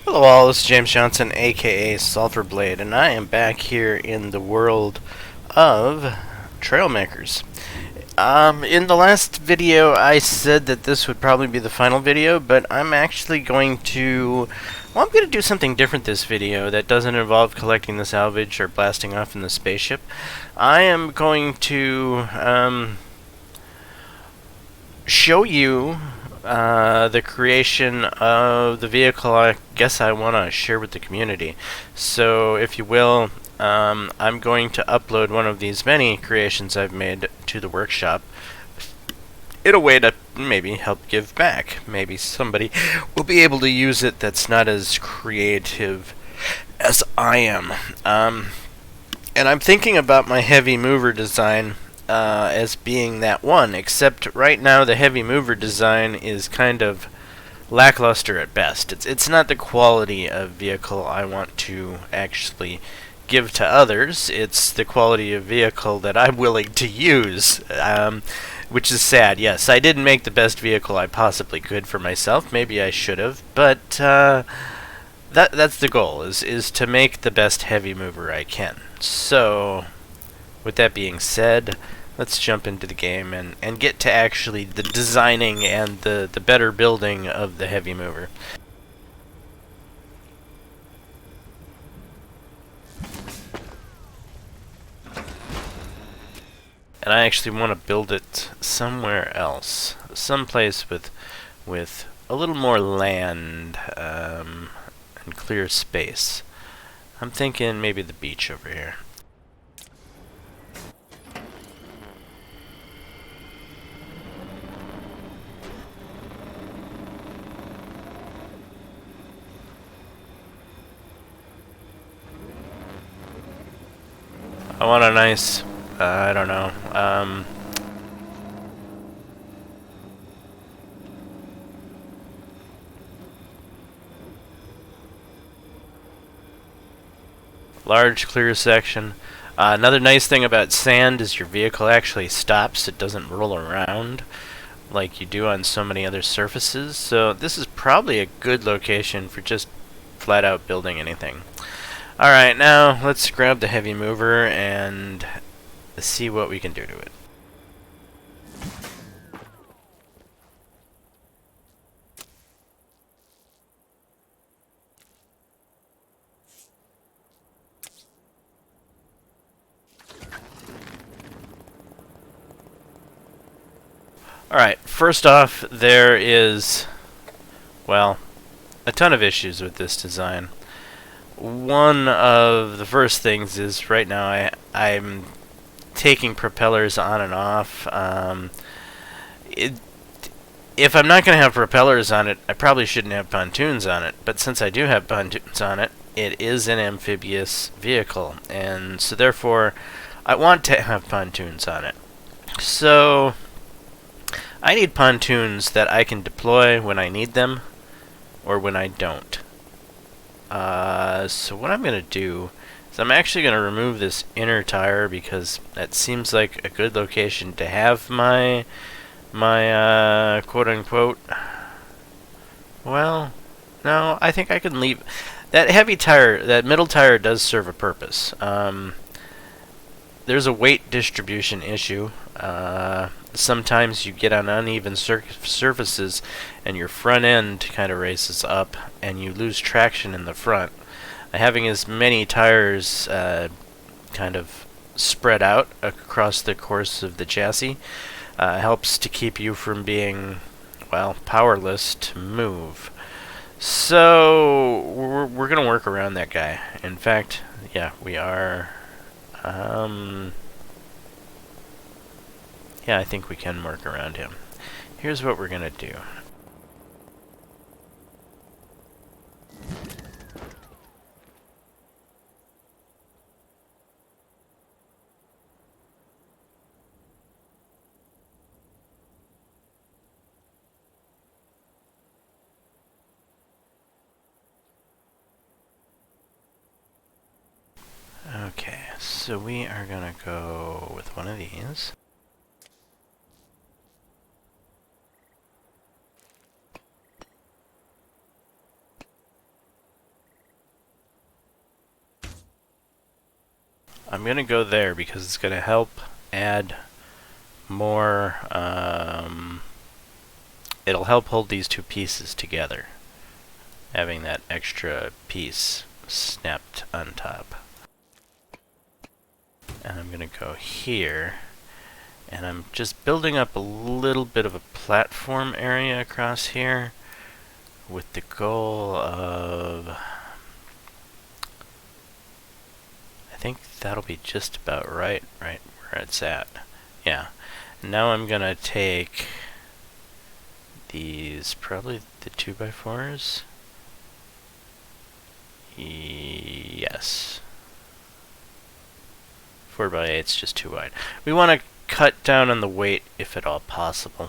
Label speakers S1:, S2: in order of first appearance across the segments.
S1: Hello all, this is James Johnson, aka Sulfurblade, and I am back here in the world of Trailmakers. In the last video I said that this would probably be the final video, but I'm actually going to... Well, I'm going to do something different this video that doesn't involve collecting the salvage or blasting off in the spaceship. I am going to show you the creation of the vehicle I guess I want to share with the community. So, if you will, I'm going to upload one of these many creations I've made to the workshop in a way to maybe help give back. Maybe somebody will be able to use it that's not as creative as I am. And I'm thinking about my heavy mover design as being that one, except right now the heavy mover design is kind of lackluster at best. It's not the quality of vehicle I want to actually give to others. It's the quality of vehicle that I'm willing to use, which is sad. Yes, I didn't make the best vehicle I possibly could for myself. Maybe I should have, but that's the goal, is to make the best heavy mover I can. So, with that being said, let's jump into the game and get to actually the designing and the better building of the heavy mover. And I actually want to build it somewhere else, someplace with a little more land and clear space. I'm thinking maybe the beach over here. I want a nice, I don't know, large clear section. Another nice thing about sand is your vehicle actually stops. It doesn't roll around like you do on so many other surfaces. So this is probably a good location for just flat out building anything. Alright, now let's grab the heavy mover and see what we can do to it. Alright, first off, there is, well, a ton of issues with this design. One of the first things is right now I'm taking propellers on and off. If I'm not going to have propellers on it, I probably shouldn't have pontoons on it. But since I do have pontoons on it, it is an amphibious vehicle, and so therefore I want to have pontoons on it. So I need pontoons that I can deploy when I need them or when I don't. So what I'm going to do is I'm actually going to remove this inner tire because that seems like a good location to have my quote-unquote... Well, no, I think I can leave... That heavy tire, that middle tire does serve a purpose. There's a weight distribution issue. Sometimes you get on uneven surfaces and your front end kind of races up and you lose traction in the front. Having as many tires kind of spread out across the course of the chassis helps to keep you from being, well, powerless to move. So we're going to work around that guy. In fact, yeah, we are. Yeah, I think we can work around him. Here's what we're going to do. Okay, so we are going to go with one of these. I'm going to go there because it's going to help add more, it'll help hold these two pieces together, having that extra piece snapped on top. And I'm going to go here, and I'm just building up a little bit of a platform area across here with the goal of, I think that'll be just about right where it's at. Yeah. Now I'm going to take these, probably the 2x4s. Yes. 4x8's just too wide. We want to cut down on the weight if at all possible.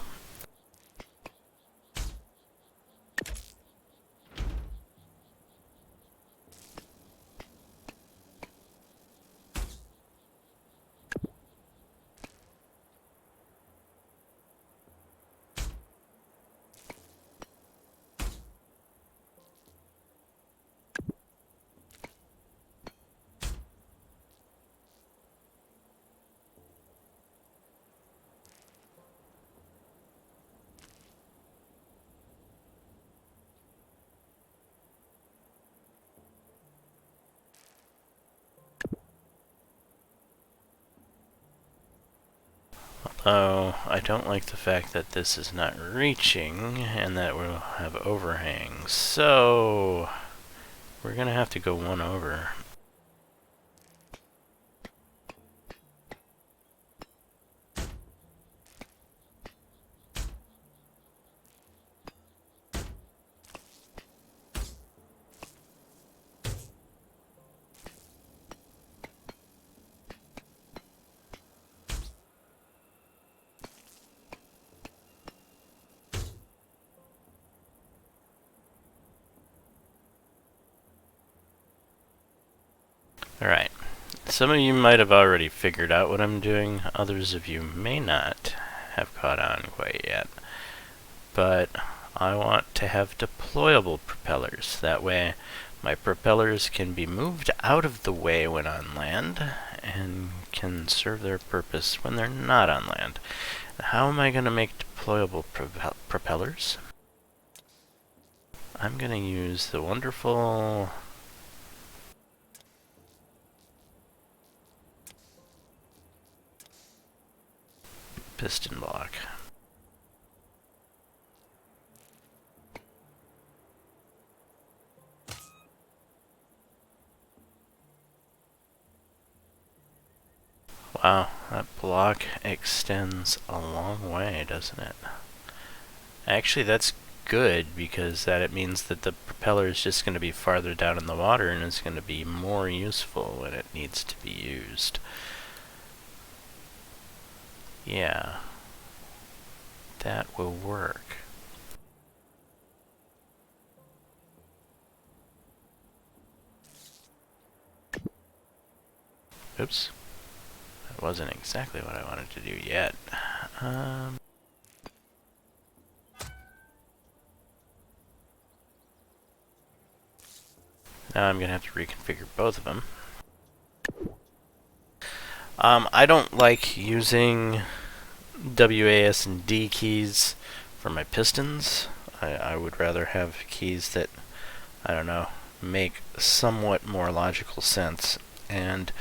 S1: Oh, I don't like the fact that this is not reaching and that we'll have overhangs. So, we're gonna have to go one over. Alright, some of you might have already figured out what I'm doing, others of you may not have caught on quite yet. But I want to have deployable propellers. That way my propellers can be moved out of the way when on land and can serve their purpose when they're not on land. How am I going to make deployable propellers? I'm going to use the wonderful piston block. Wow, that block extends a long way, doesn't it? Actually, that's good because it means that the propeller is just going to be farther down in the water and it's going to be more useful when it needs to be used. Yeah, that will work. Oops. That wasn't exactly what I wanted to do yet. Now I'm going to have to reconfigure both of them. I don't like using WAS and D keys for my pistons. I would rather have keys that, I don't know, make somewhat more logical sense. And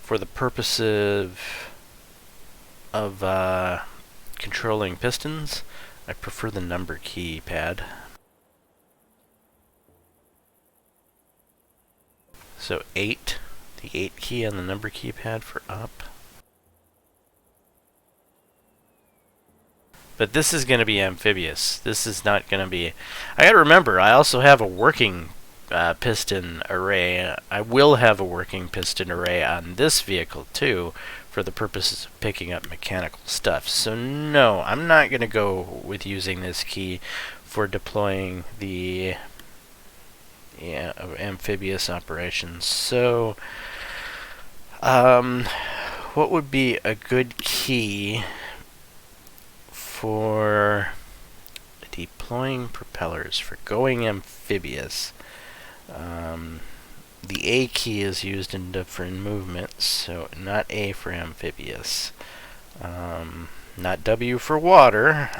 S1: for the purpose of controlling pistons, I prefer the number keypad. So 8, the 8 key on the number keypad for up. But this is going to be amphibious. This is not going to be... I gotta remember, I also have a working piston array. I will have a working piston array on this vehicle too, for the purposes of picking up mechanical stuff. So no, I'm not going to go with using this key for deploying the amphibious operations. So, what would be a good key for deploying propellers, for going amphibious? The A key is used in different movements, so not A for amphibious. Not W for water,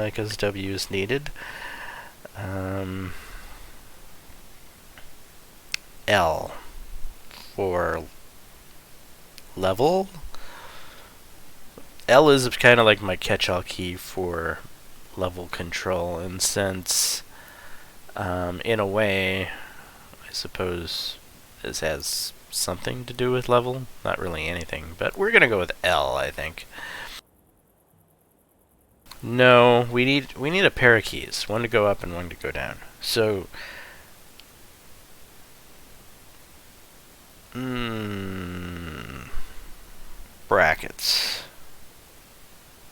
S1: because W is needed. L for level. L is kind of like my catch-all key for level control, and since, in a way, I suppose this has something to do with level, not really anything, but we're gonna go with L, I think. No, we need a pair of keys, one to go up and one to go down. So, brackets,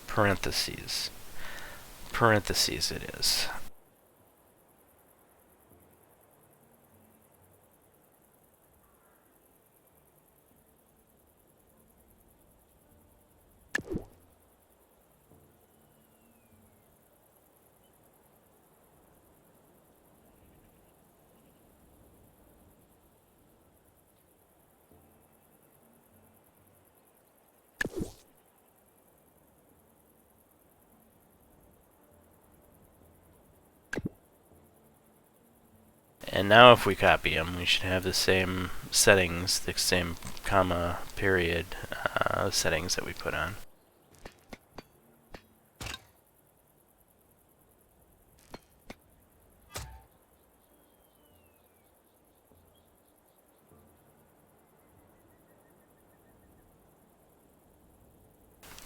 S1: parentheses it is. And now if we copy them, we should have the same settings, the same comma, period settings that we put on.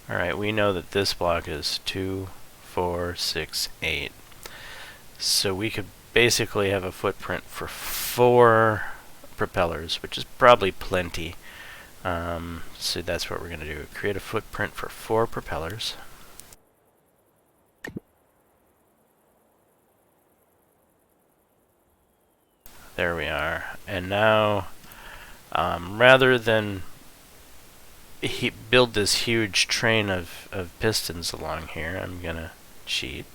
S1: Alright, we know that this block is 2, 4, 6, 8. So we could basically have a footprint for 4 propellers, which is probably plenty. So that's what we're going to do. Create a footprint for 4 propellers. There we are. And now, rather than build this huge train of pistons along here, I'm going to cheat.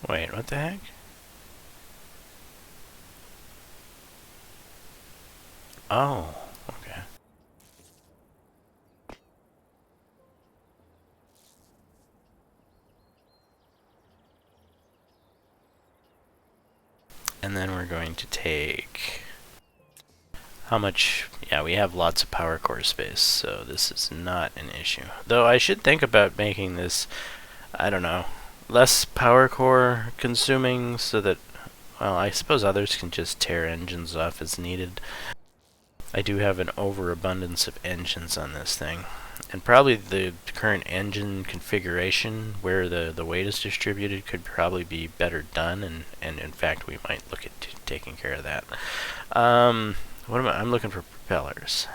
S1: Wait, what the heck? Oh, okay. And then we're going to take... How much? Yeah, we have lots of power core space, so this is not an issue. Though I should think about making this, I don't know, less power core consuming so that, well, I suppose others can just tear engines off as needed. I do have an overabundance of engines on this thing. And probably the current engine configuration where the weight is distributed could probably be better done, and in fact we might look at taking care of that. What am I'm looking for propellers.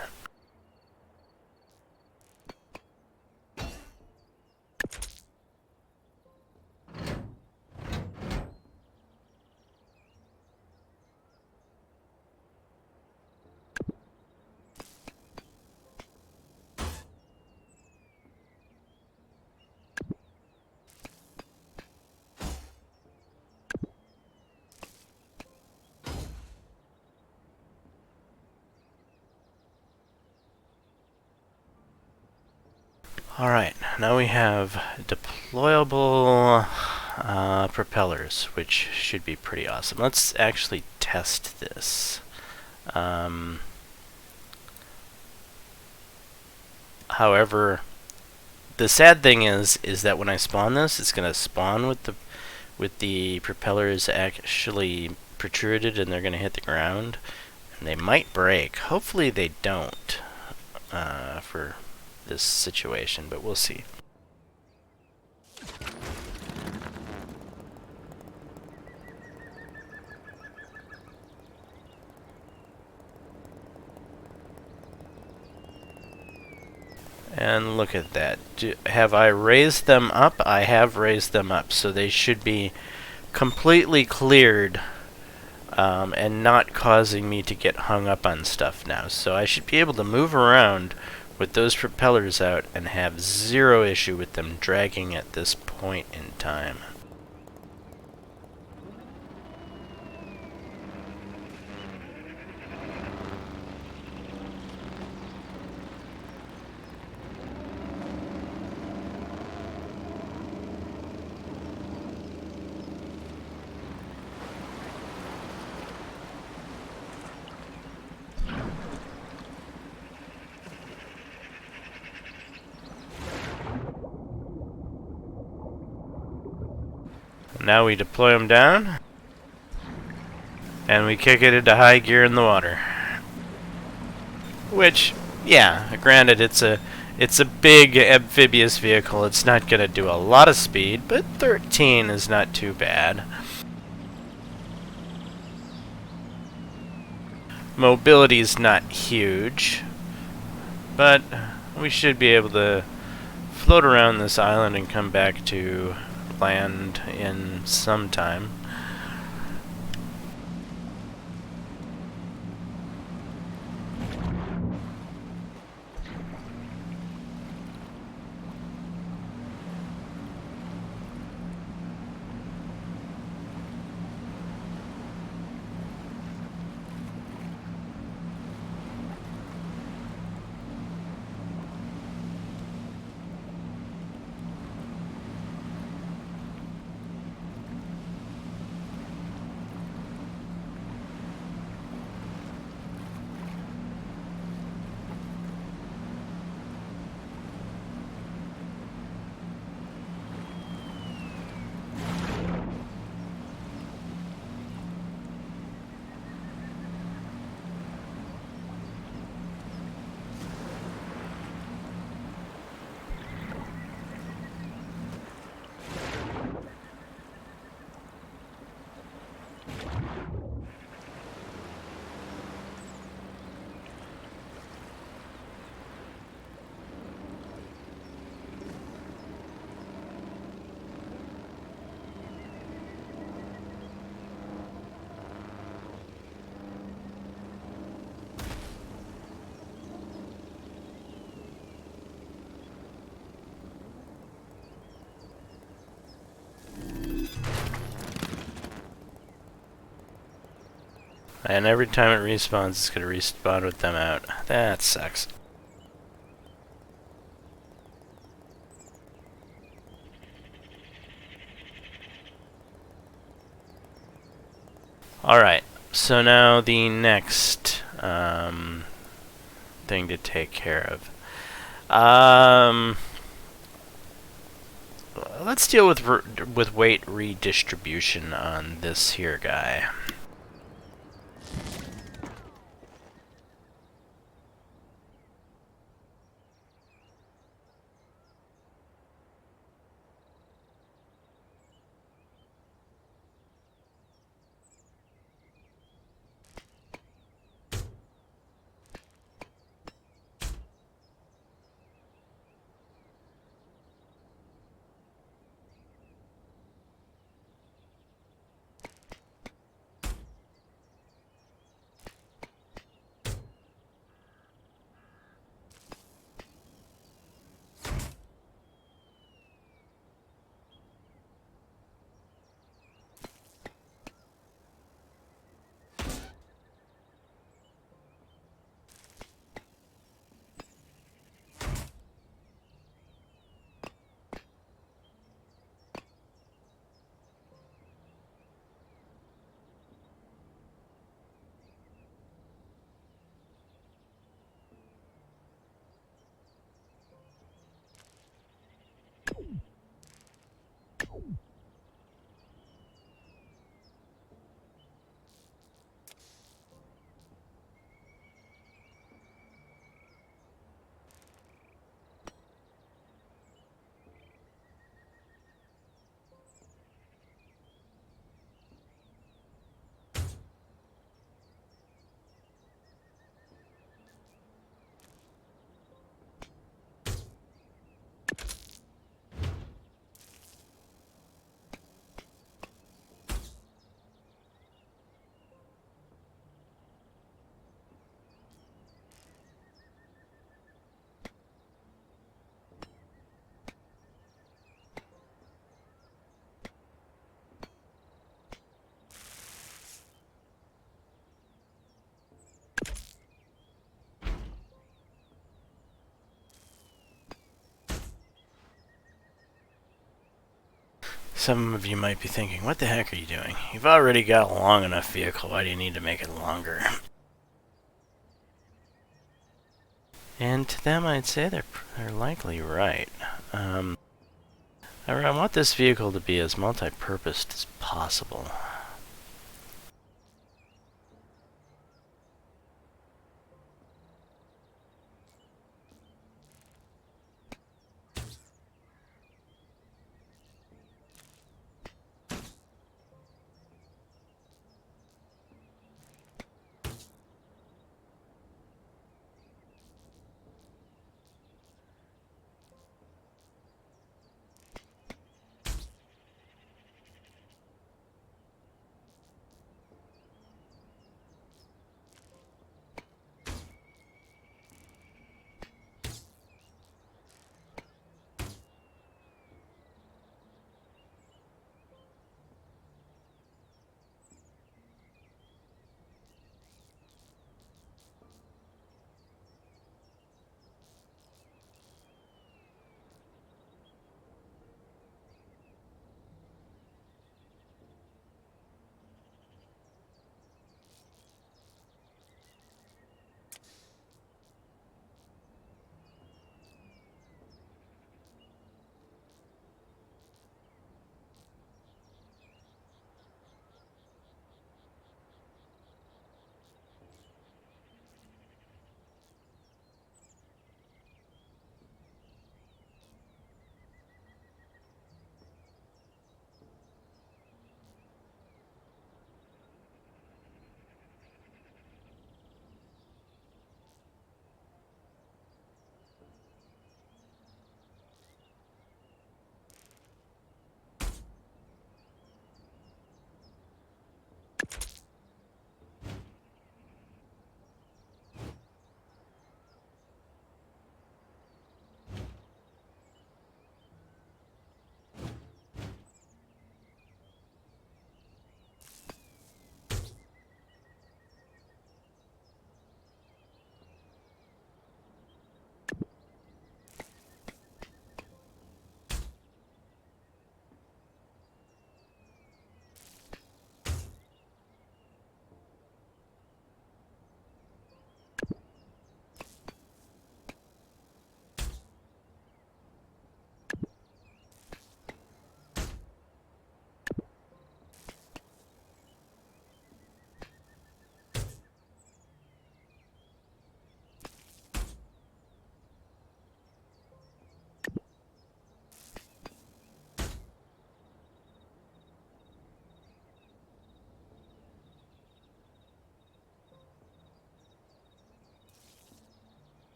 S1: Alright, now we have deployable propellers, which should be pretty awesome. Let's actually test this. However, the sad thing is that when I spawn this, it's going to spawn with the propellers actually protruded, and they're going to hit the ground, and they might break. Hopefully they don't. For this situation, but we'll see. And look at that. Have I raised them up? I have raised them up, so they should be completely cleared and not causing me to get hung up on stuff now. So I should be able to move around with those propellers out and have zero issue with them dragging at this point in time. Now we deploy them down, and we kick it into high gear in the water. Which, yeah, granted it's a big amphibious vehicle. It's not going to do a lot of speed, but 13 is not too bad. Mobility's not huge, but we should be able to float around this island and come back to land in some time. And every time it respawns, it's going to respawn with them out. That sucks. Alright, so now the next thing to take care of. Let's deal with weight redistribution on this here guy. Some of you might be thinking, what the heck are you doing? You've already got a long enough vehicle, why do you need to make it longer? And to them I'd say they're likely right. I want this vehicle to be as multi-purposed as possible.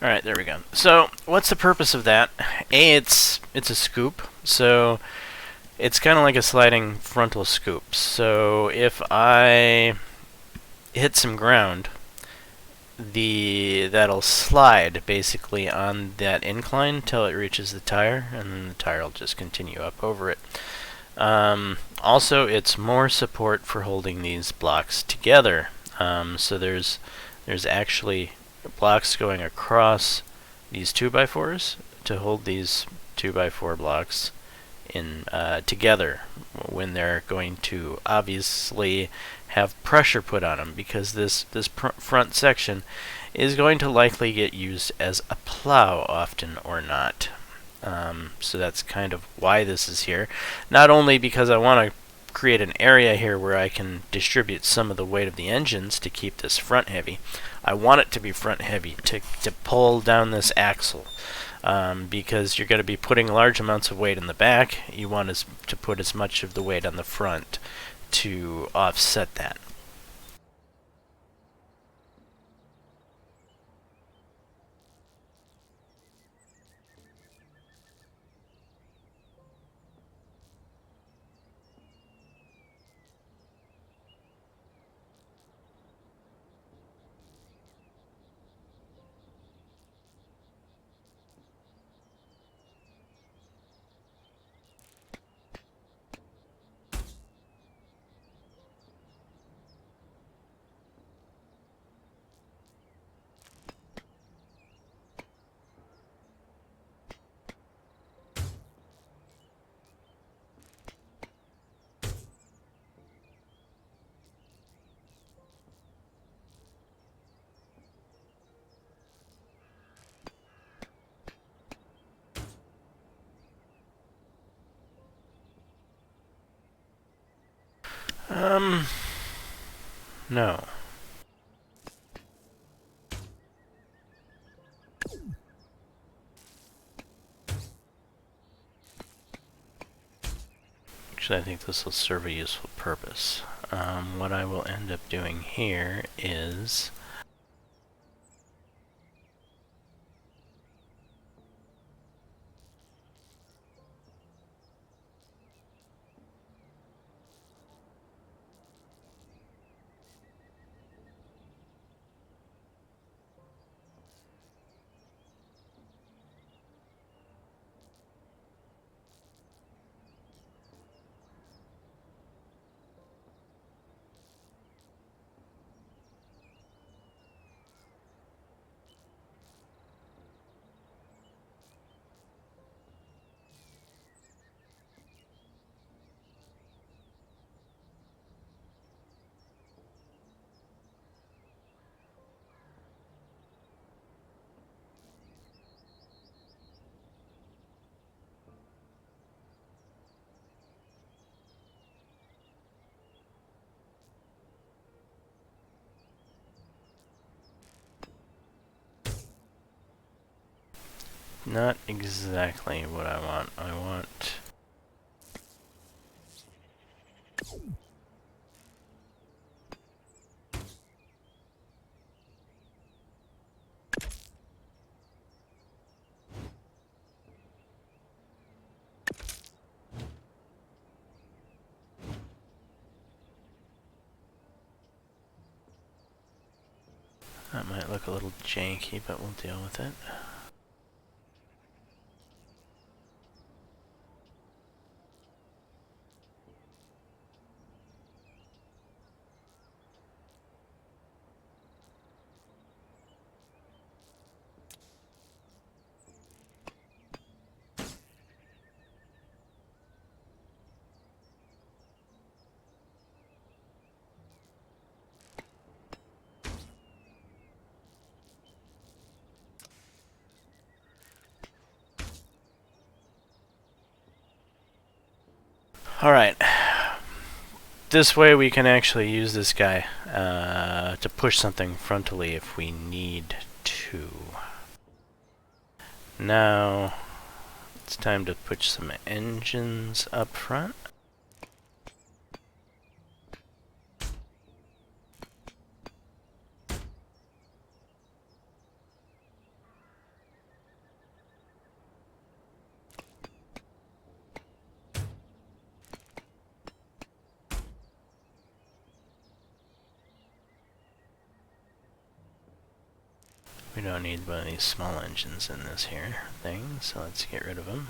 S1: Alright, there we go. So, what's the purpose of that? It's a scoop, so it's kind of like a sliding frontal scoop. So, if I hit some ground, that'll slide basically on that incline till it reaches the tire, and then the tire will just continue up over it. Also, it's more support for holding these blocks together. So there's actually blocks going across these 2x4s to hold these 2x4 blocks in together when they're going to obviously have pressure put on them, because this front section is going to likely get used as a plow often or not. So that's kind of why this is here. Not only because I want to create an area here where I can distribute some of the weight of the engines to keep this front heavy. I want it to be front heavy to pull down this axle, because you're going to be putting large amounts of weight in the back. You want to put as much of the weight on the front to offset that. No. Actually, I think this will serve a useful purpose. What I will end up doing here is not exactly what I want. I want... That might look a little janky, but we'll deal with it. Alright. This way we can actually use this guy to push something frontally if we need to. Now, it's time to put some engines up front. We don't need one of these small engines in this here thing, so let's get rid of them.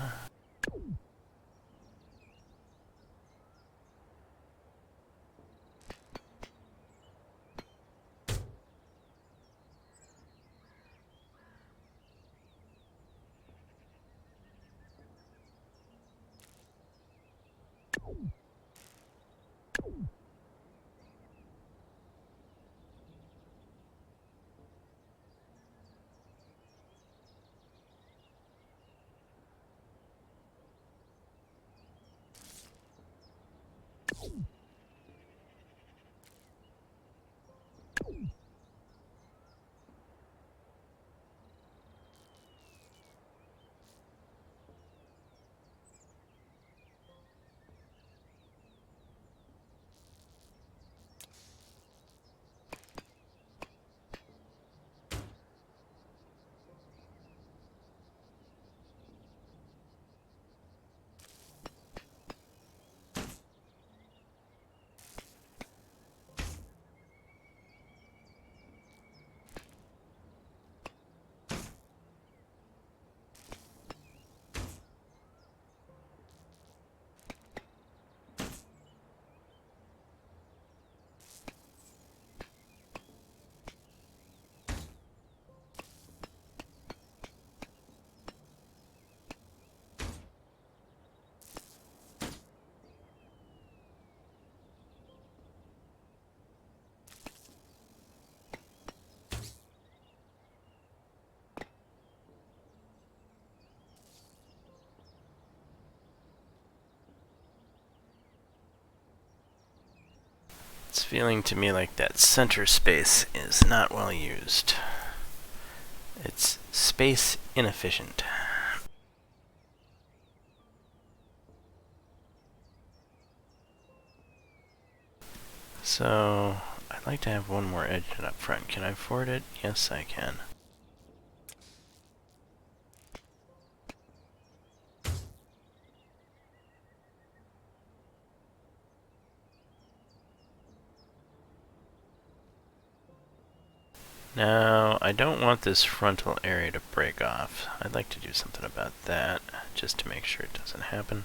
S1: feeling to me like that center space is not well used. It's space inefficient. So, I'd like to have one more edge up front. Can I afford it? Yes, I can. Now, I don't want this frontal area to break off. I'd like to do something about that, just to make sure it doesn't happen.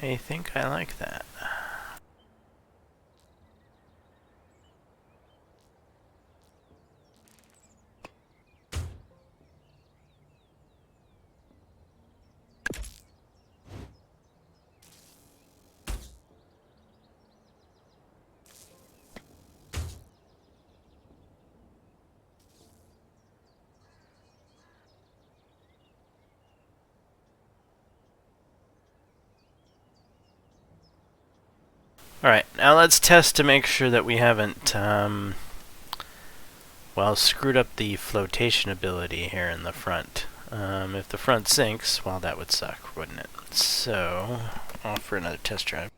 S1: I think I like that. Alright, now let's test to make sure that we haven't, well, screwed up the flotation ability here in the front. If the front sinks, well, that would suck, wouldn't it? So, off for another test drive.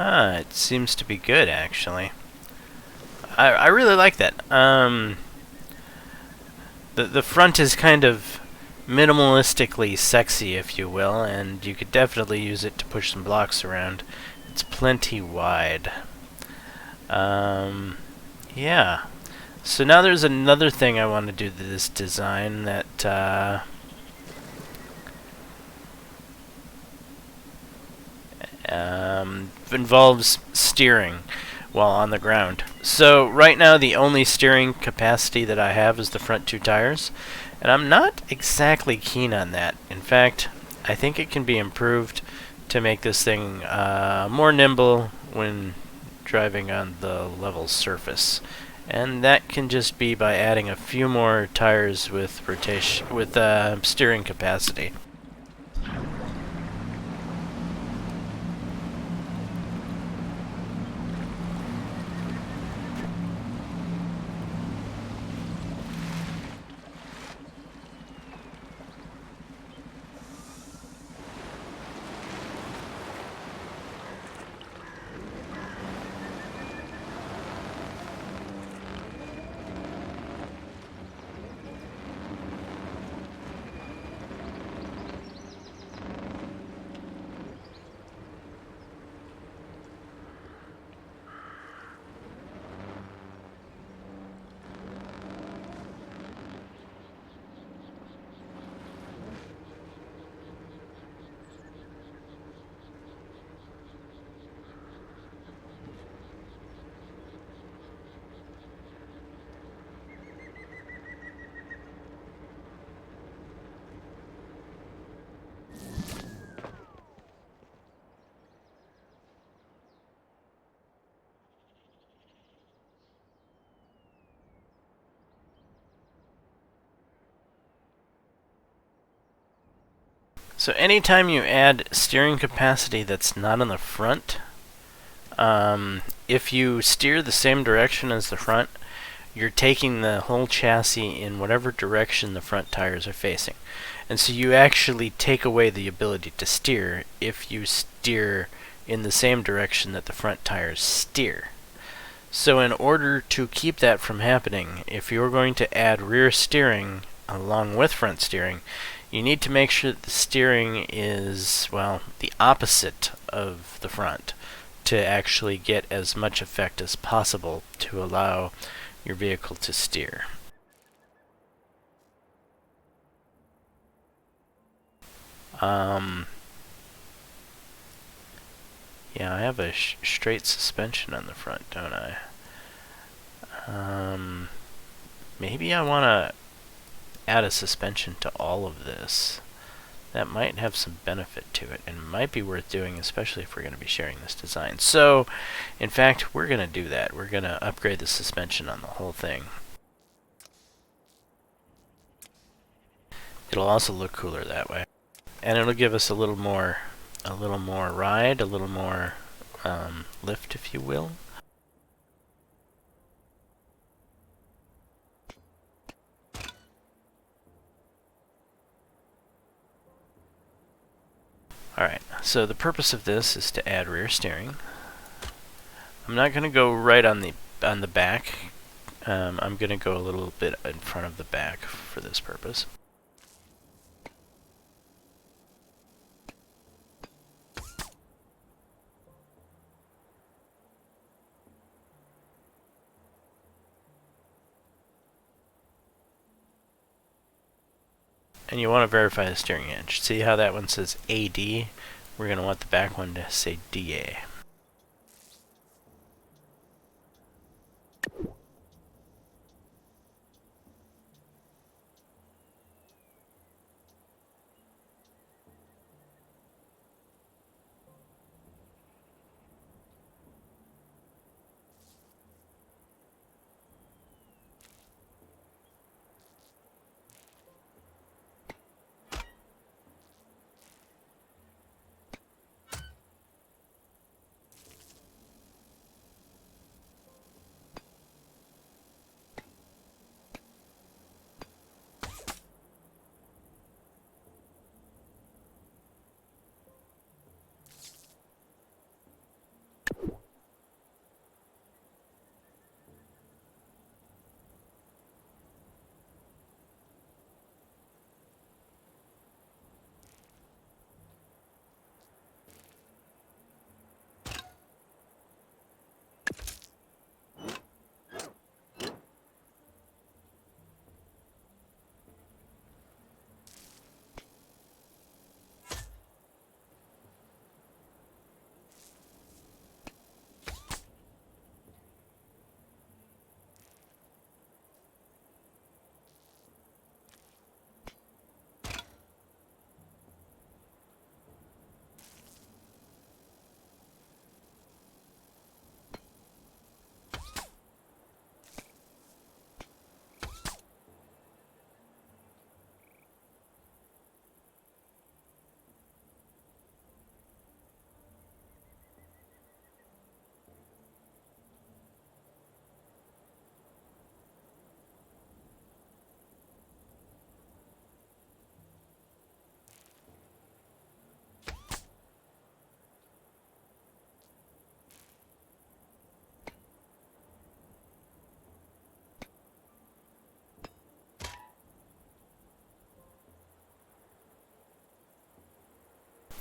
S1: Ah, it seems to be good, actually. I really like that. The front is kind of minimalistically sexy, if you will, and you could definitely use it to push some blocks around. It's plenty wide. Yeah. So now there's another thing I want to do to this design that, involves steering while on the ground. So right now the only steering capacity that I have is the front two tires, and I'm not exactly keen on that. In fact, I think it can be improved to make this thing more nimble when driving on the level surface, and that can just be by adding a few more tires with steering capacity. So anytime you add steering capacity that's not on the front, if you steer the same direction as the front, you're taking the whole chassis in whatever direction the front tires are facing. And so you actually take away the ability to steer if you steer in the same direction that the front tires steer. So in order to keep that from happening, if you're going to add rear steering along with front steering, you need to make sure that the steering is, well, the opposite of the front to actually get as much effect as possible to allow your vehicle to steer. Yeah, I have a straight suspension on the front, don't I? Maybe I want to add a suspension to all of this. That might have some benefit to it, and might be worth doing, especially if we're going to be sharing this design. So, in fact, we're going to do that. We're going to upgrade the suspension on the whole thing. It'll also look cooler that way, and it'll give us a little more ride, a little more lift, if you will. Alright, so the purpose of this is to add rear steering. I'm not going to go right on the back. I'm going to go a little bit in front of the back for this purpose. And you want to verify the steering edge. See how that one says AD? We're going to want the back one to say DA.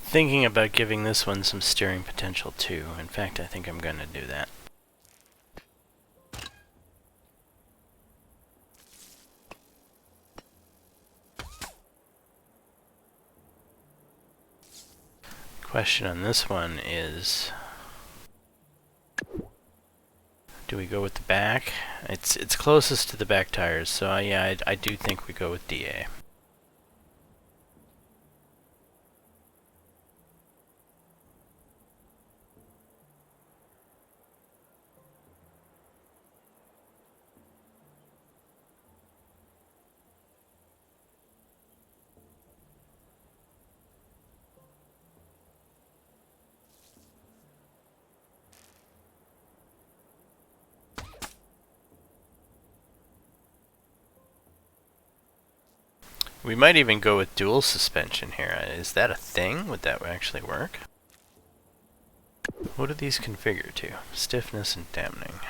S1: Thinking about giving this one some steering potential too. In fact, I think I'm going to do that. Question on this one is, do we go with the back? It's closest to the back tires, so yeah, I do think we go with DA. We might even go with dual suspension here. Is that a thing? Would that actually work? What do these configure to? Stiffness and dampening.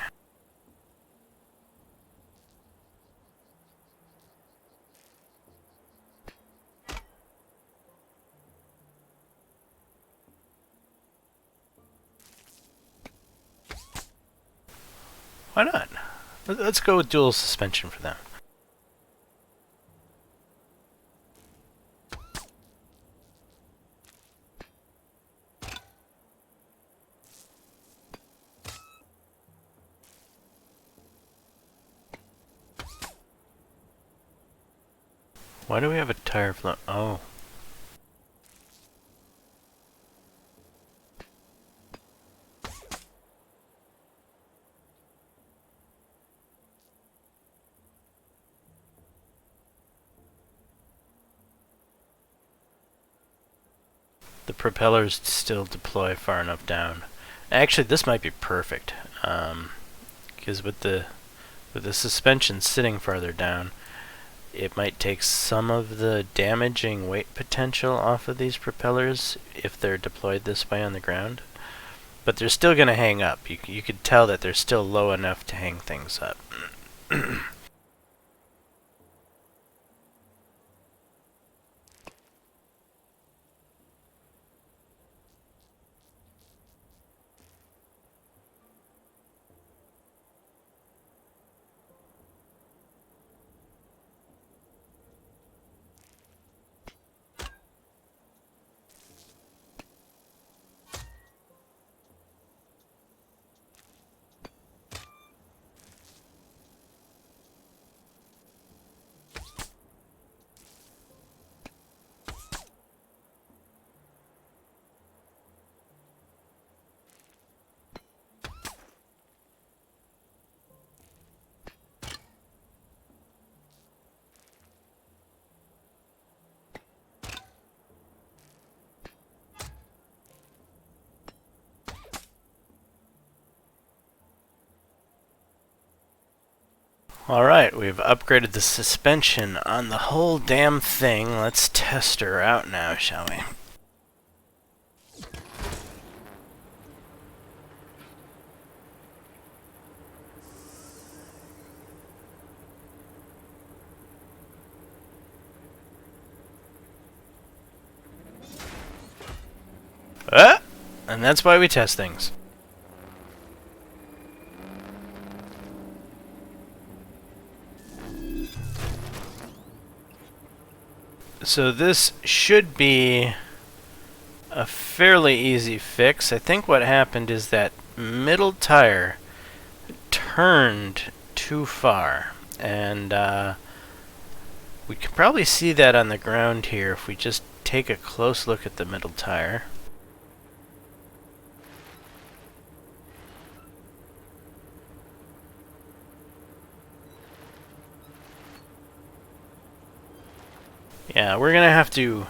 S1: Why not? Let's go with dual suspension for them. Why do we have a tire flow? Oh. The propellers still deploy far enough down. Actually, this might be perfect, because with the suspension sitting farther down, it might take some of the damaging weight potential off of these propellers if they're deployed this way on the ground. But they're still going to hang up. You could tell that they're still low enough to hang things up. Alright, we've upgraded the suspension on the whole damn thing. Let's test her out now, shall we? And that's why we test things. So this should be a fairly easy fix. I think what happened is that middle tire turned too far, and we can probably see that on the ground here if we just take a close look at the middle tire. Yeah, we're gonna have to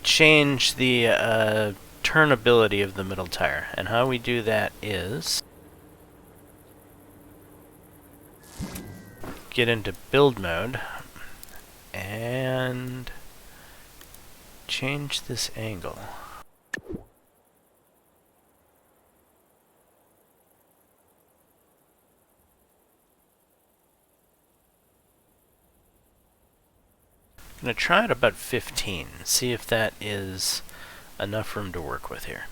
S1: change the turnability of the middle tire, and how we do that is get into build mode and change this angle. I'm going to try it about 15, see if that is enough room to work with here.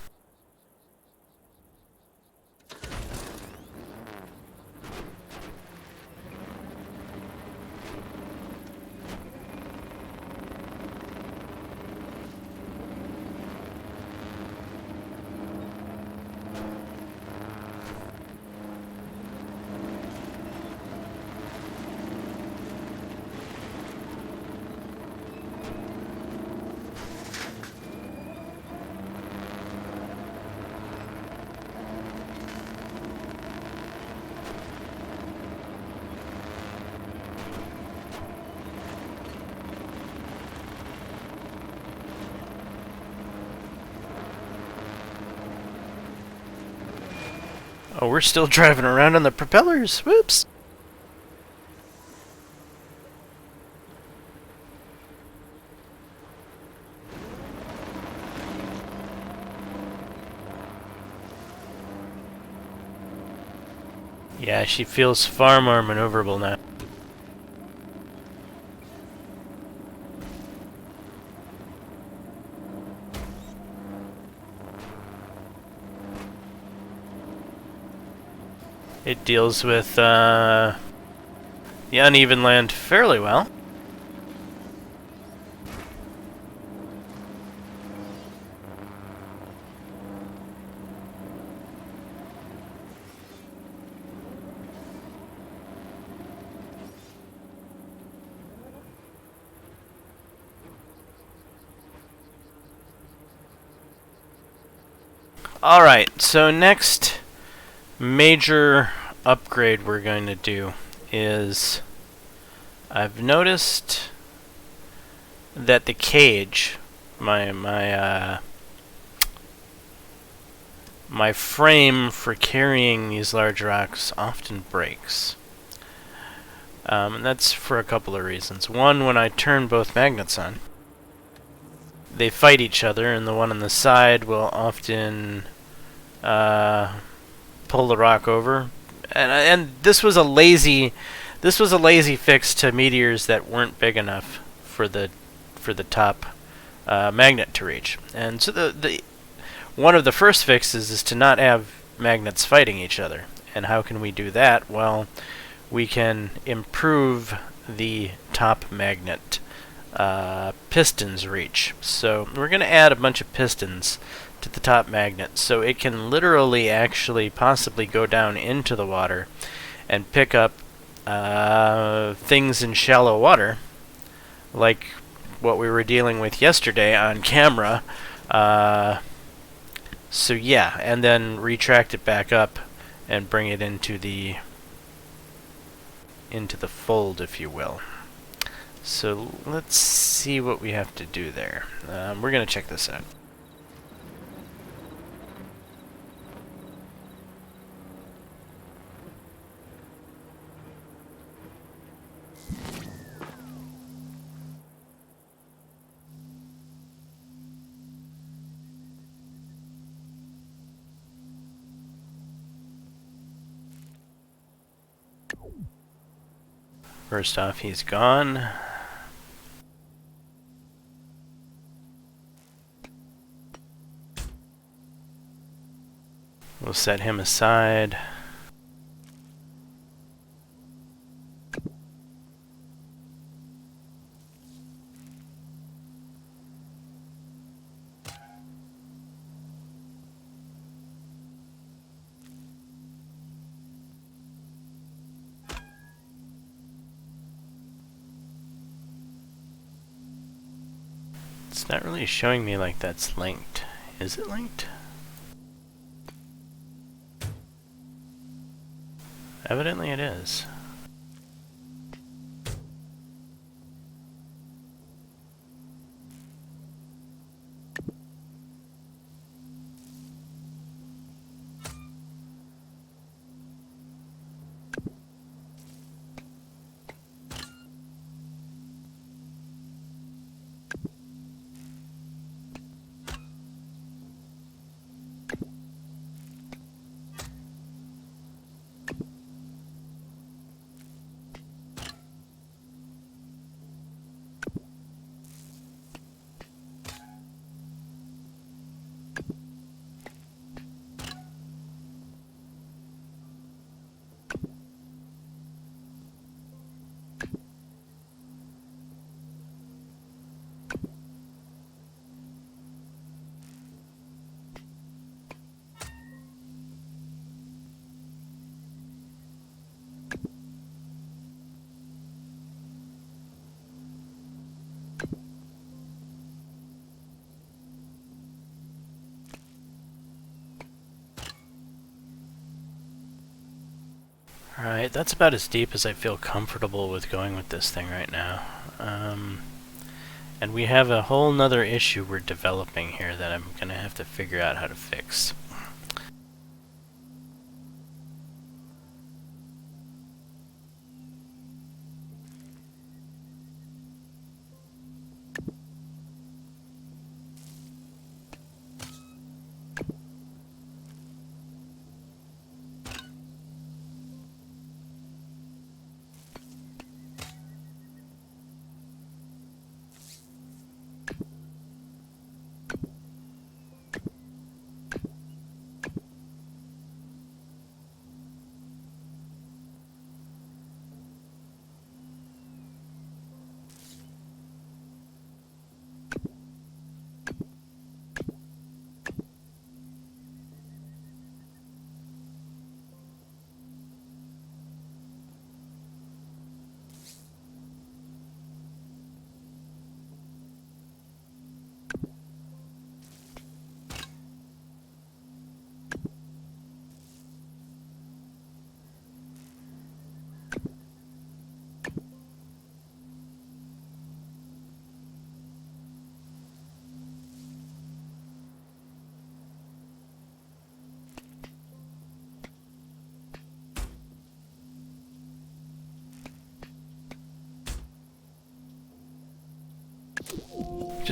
S1: Oh, we're still driving around on the propellers. Whoops. Yeah, she feels far more maneuverable now. It deals with the uneven land fairly well. Alright, so next major upgrade we're going to do is I've noticed that the cage, my frame for carrying these large rocks often breaks. And that's for a couple of reasons. One, when I turn both magnets on, they fight each other, and the one on the side will often pull the rock over. And this was a lazy fix to meteors that weren't big enough for the top magnet to reach. And so the one of the first fixes is to not have magnets fighting each other. And how can we do that? Well, we can improve the top magnet pistons reach. So we're going to add a bunch of pistons to the top magnet so it can literally actually possibly go down into the water and pick up things in shallow water, like what we were dealing with yesterday on camera. So yeah, and then retract it back up and bring it into the fold, if you will. So let's see what we have to do there. We're going to check this out. First off, he's gone. We'll set him aside. It's not really showing me like that's linked. Is it linked? Evidently it is. Alright, that's about as deep as I feel comfortable with going with this thing right now. And we have a whole nother issue we're developing here that I'm going to have to figure out how to fix.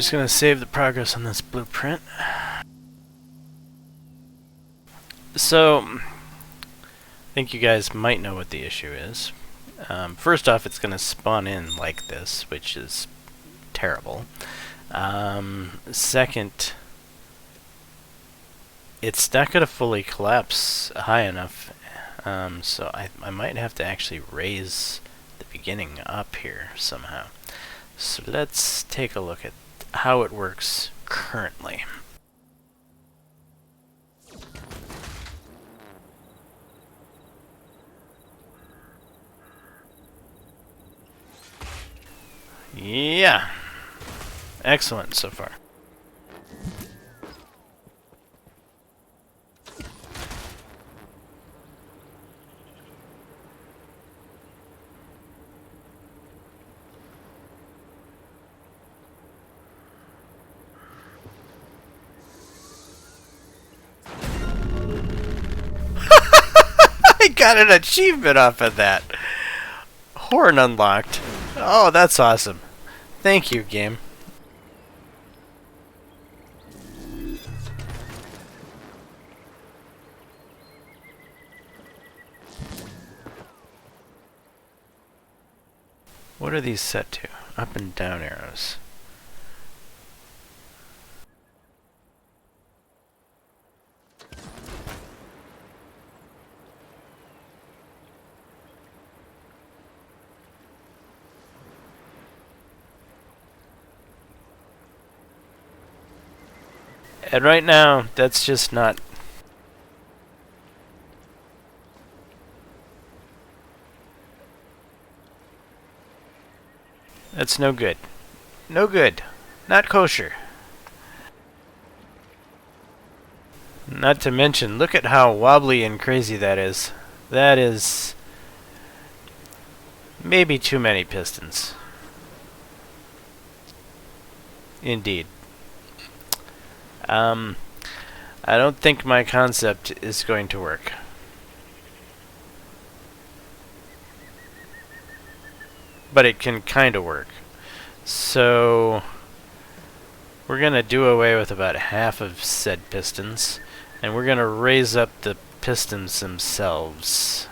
S1: Just gonna save the progress on this blueprint. So, I think you guys might know what the issue is. First off, it's gonna spawn in like this, which is terrible. Second, it's not gonna fully collapse high enough, so I might have to actually raise the beginning up here somehow. So let's take a look at how it works currently. Yeah, excellent so far. I got an achievement off of that. Horn unlocked. Oh, that's awesome. Thank you, game. What are these set to? Up and down arrows. And right now, that's just not... That's no good. No good. Not kosher. Not to mention, look at how wobbly and crazy that is. That is... maybe too many pistons. Indeed. I don't think my concept is going to work. But it can kind of work. So we're going to do away with about half of said pistons, and we're going to raise up the pistons themselves.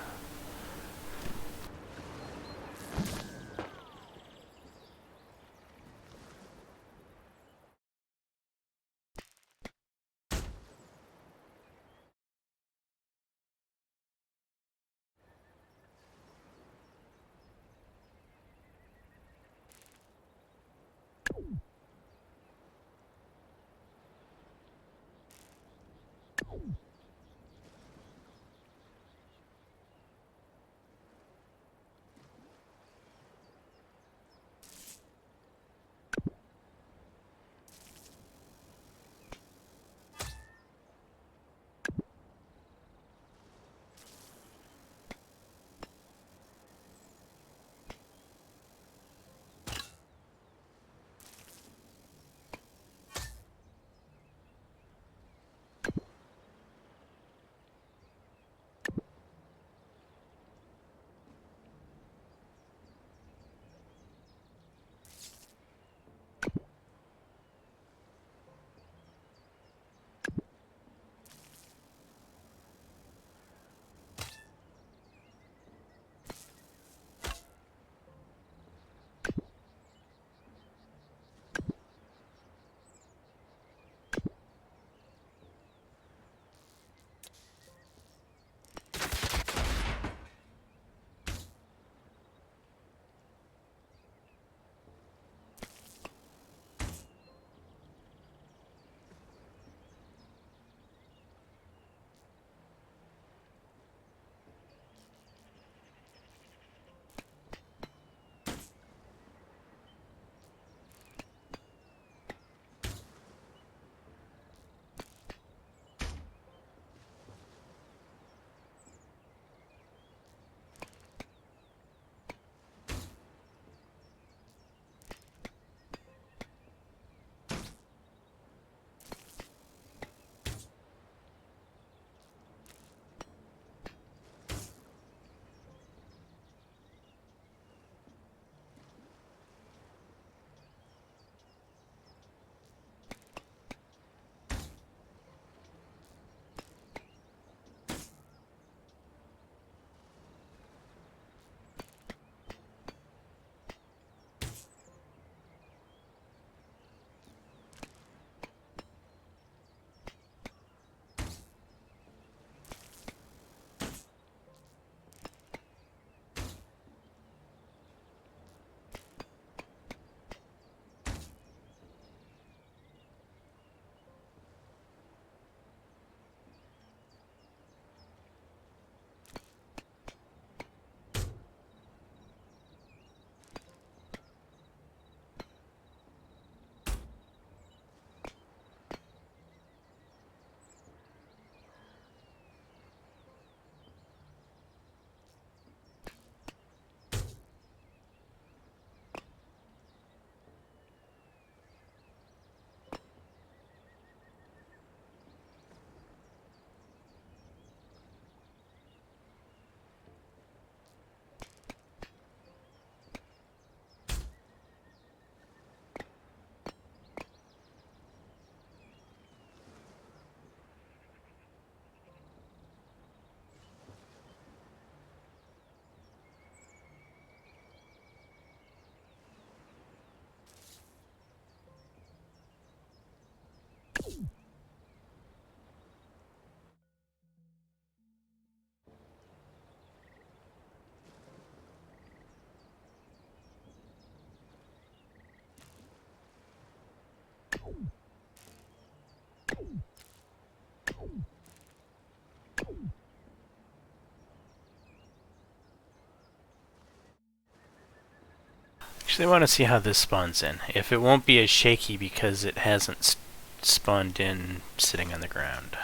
S1: Actually, I want to see how this spawns in. If it won't be as shaky because it hasn't spawned in sitting on the ground.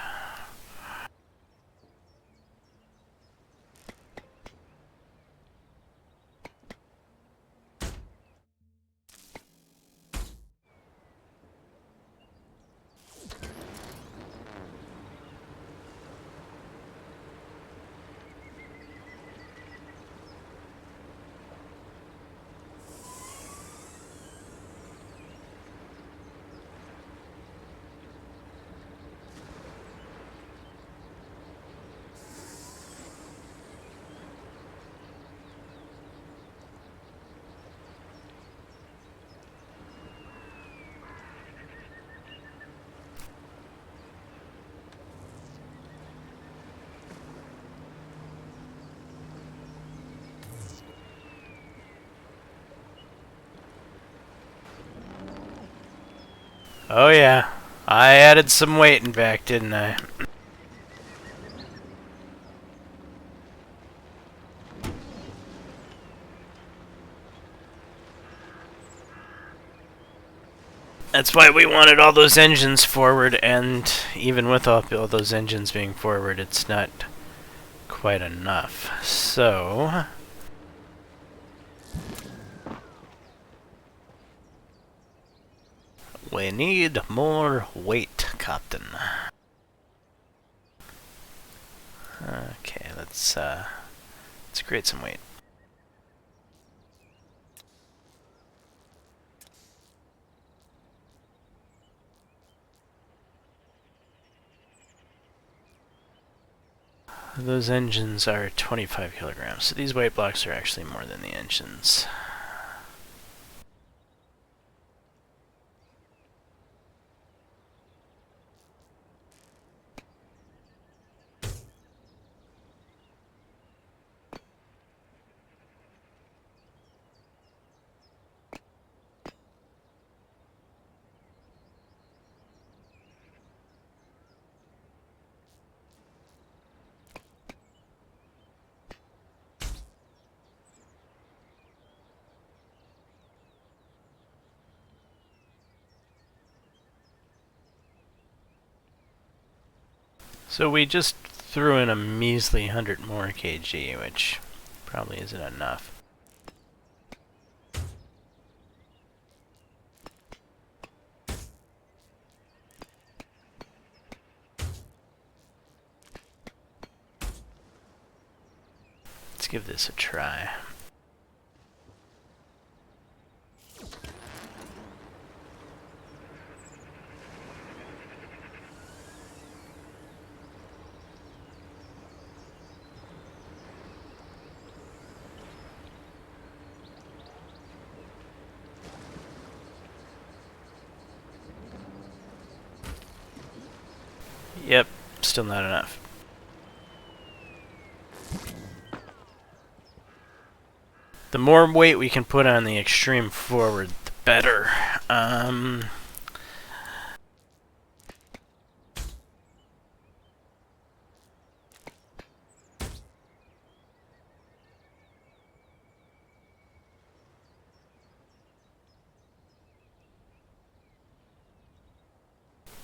S1: Oh yeah, I added some weight in back, didn't I? That's why we wanted all those engines forward, and even with all those engines being forward, it's not quite enough. So... we need more weight, Captain. Okay, let's create some weight. Those engines are 25 kilograms, so these weight blocks are actually more than the engines. So we just threw in a measly 100 more kg, which probably isn't enough. Let's give this a try. Yep, still not enough. The more weight we can put on the extreme forward, the better.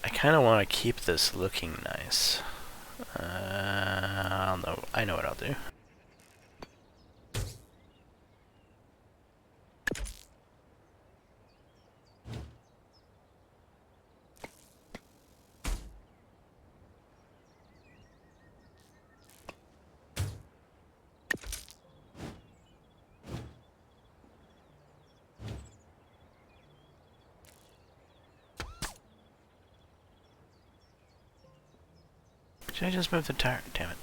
S1: I kind of want to keep this looking nice. I know what I'll do. Should I just move the tire? Damn it.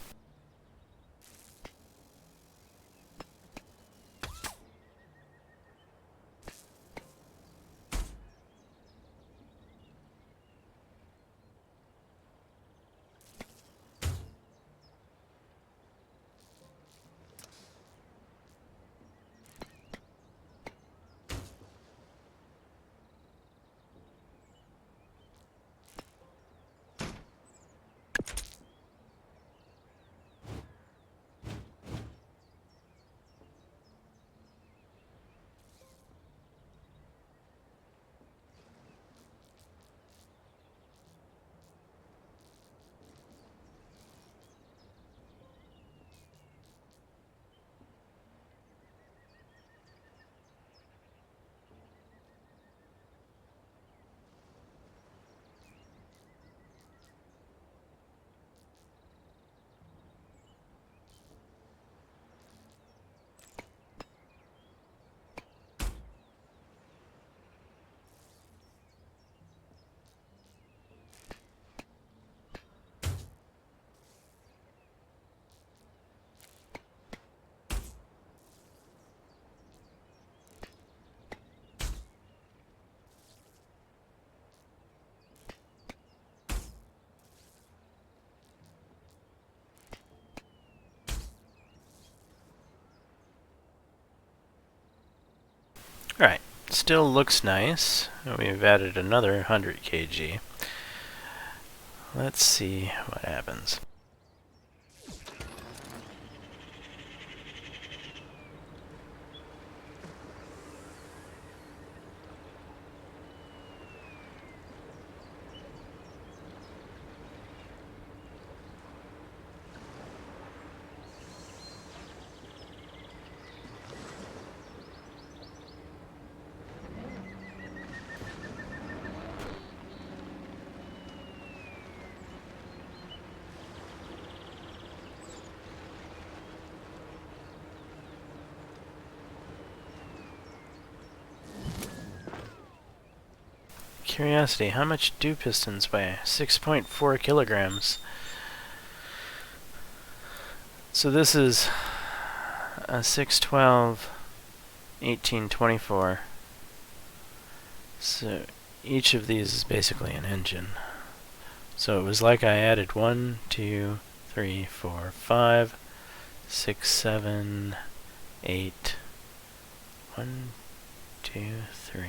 S1: Alright, still looks nice. We've added another 100 kg. Let's see what happens. Curiosity, how much do pistons weigh? 6.4 kilograms. So this is a 612, 1824. So each of these is basically an engine. So it was like I added 1, 2, 3, 4, 5, 6, 7, 8. 1, 2, 3,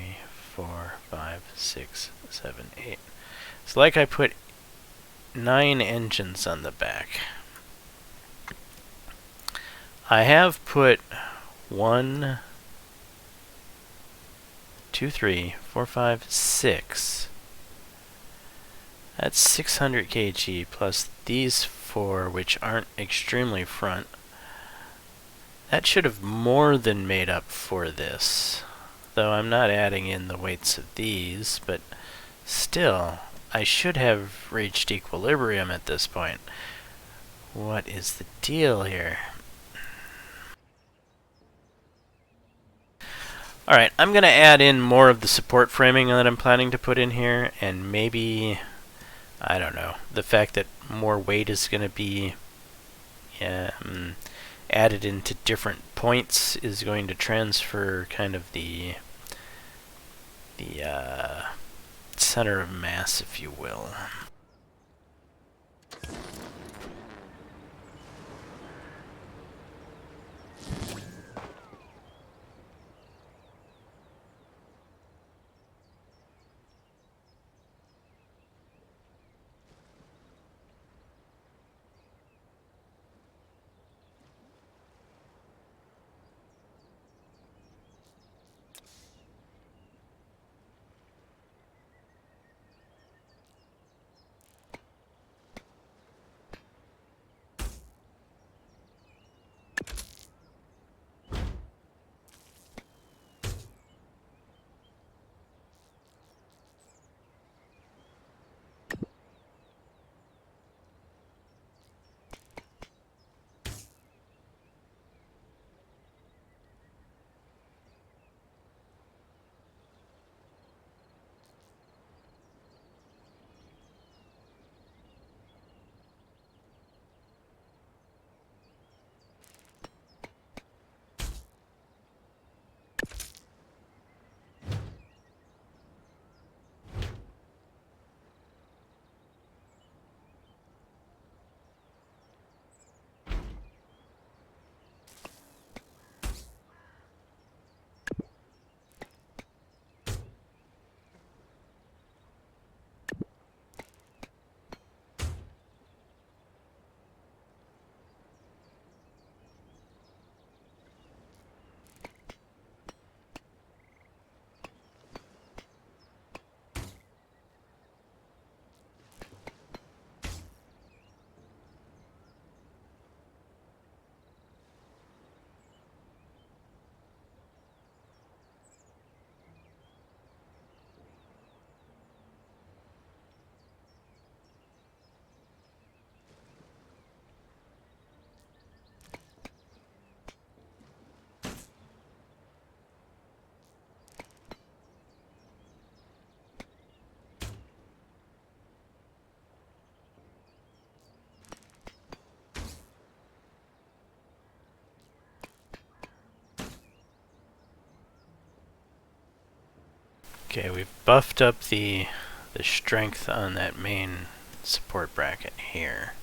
S1: 4, 5, 6, 7, 8. It's like I put 9 engines on the back. I have put 1, 2, 3, 4, 5, 6. That's 600 kg plus these 4, which aren't extremely front. That should have more than made up for this. Though I'm not adding in the weights of these, but still, I should have reached equilibrium at this point. What is the deal here? Alright, I'm going to add in more of the support framing that I'm planning to put in here, and maybe, I don't know, the fact that more weight is going to be added into different points is going to transfer kind of the center of mass, if you will. Okay, we've buffed up the strength on that main support bracket here.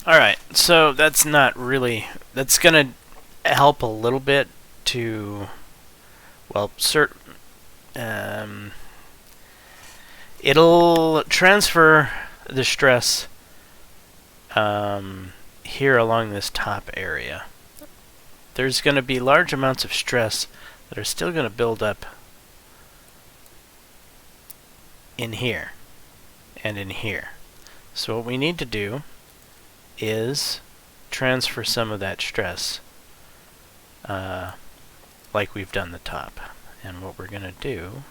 S1: Alright, so that's not really... That's gonna help a little bit to... Well, it'll transfer the stress here along this top area. There's going to be large amounts of stress that are still going to build up in here and in here. So what we need to do is transfer some of that stress like we've done the top. And what we're going to do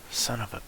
S1: son of a...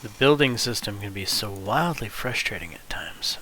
S1: The building system can be so wildly frustrating at times.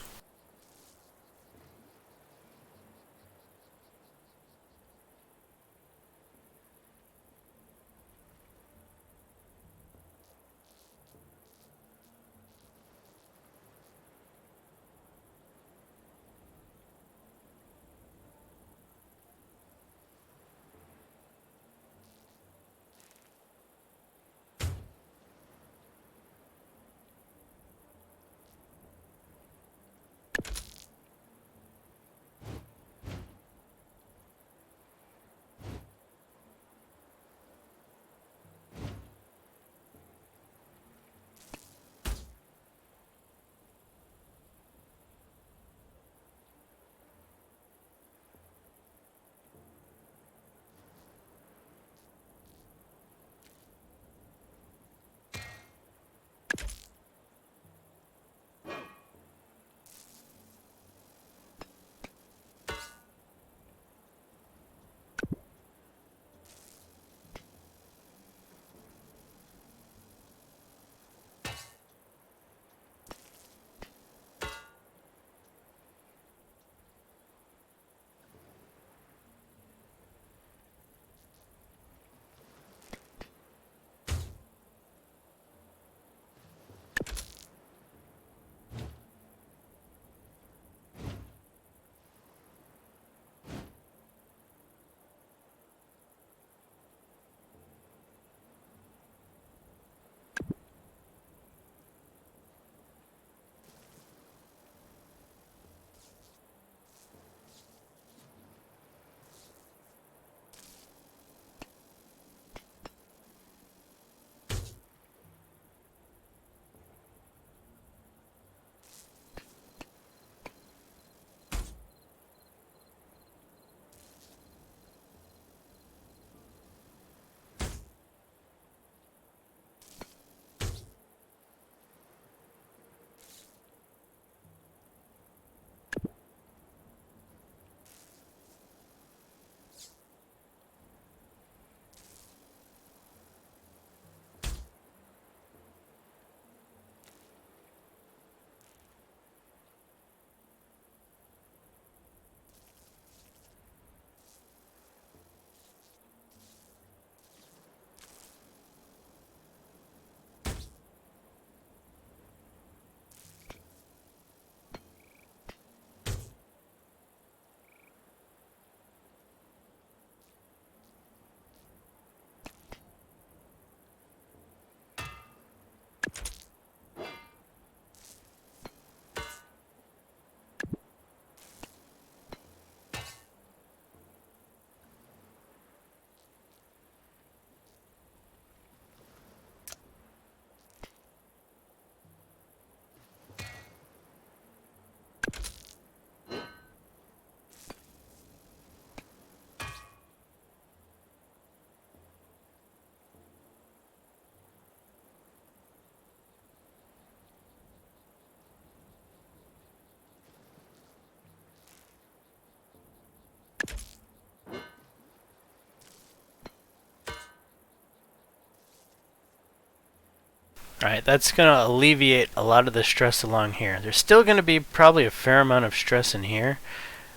S1: Alright, that's going to alleviate a lot of the stress along here. There's still going to be probably a fair amount of stress in here,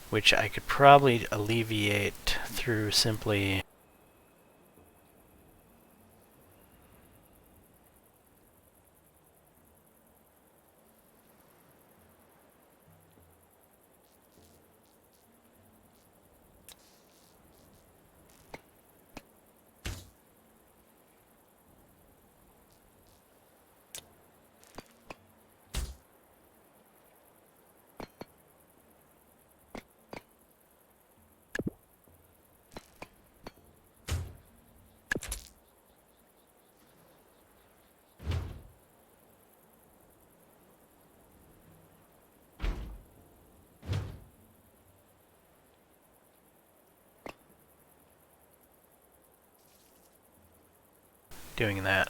S1: which I could probably alleviate through simply doing that.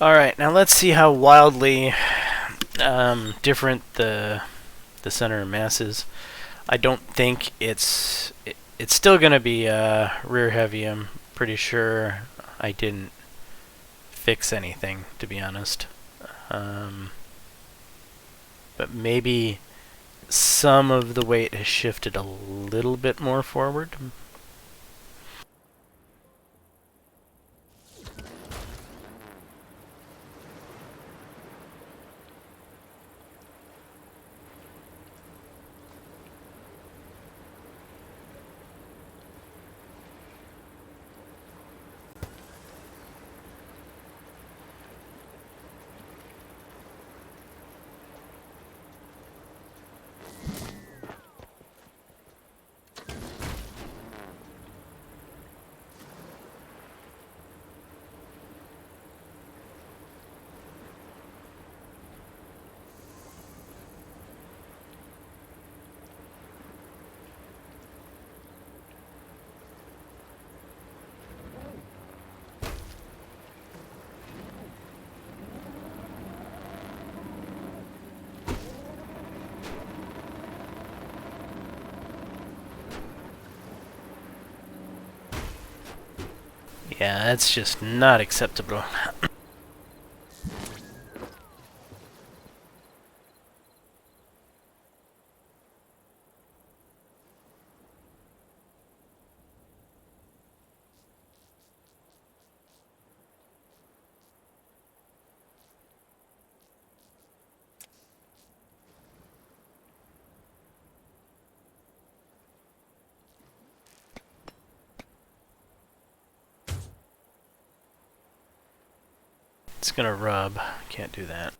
S1: Alright, now let's see how wildly different the center of mass is. I don't think it's still going to be rear heavy. I'm pretty sure I didn't fix anything, to be honest. But maybe some of the weight has shifted a little bit more forward. Yeah, that's just not acceptable. It's gonna rub. Can't do that.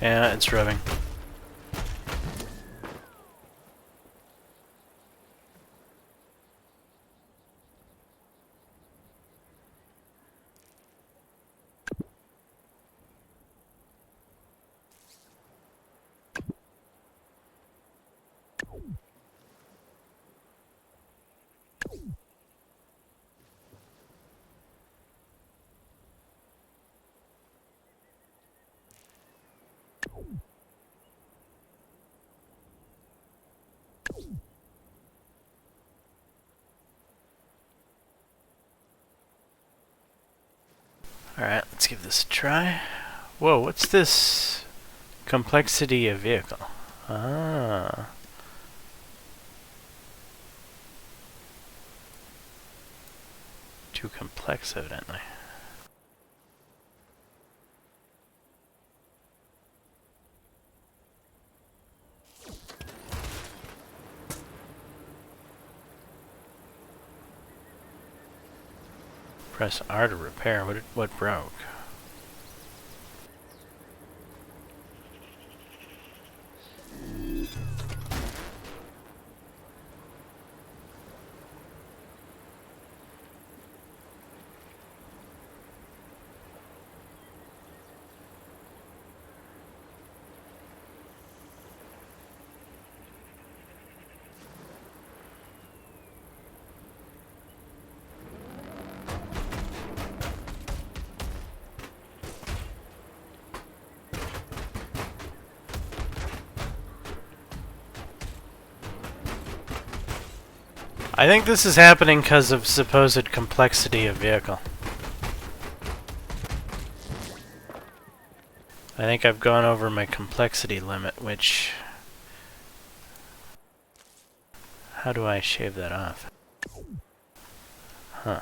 S1: Yeah, it's rubbing. Alright, let's give this a try. Whoa, what's this? Complexity of vehicle. Ah. Too complex, evidently. Press R to repair. What broke? I think this is happening because of supposed complexity of vehicle. I think I've gone over my complexity limit, which... How do I shave that off? Huh.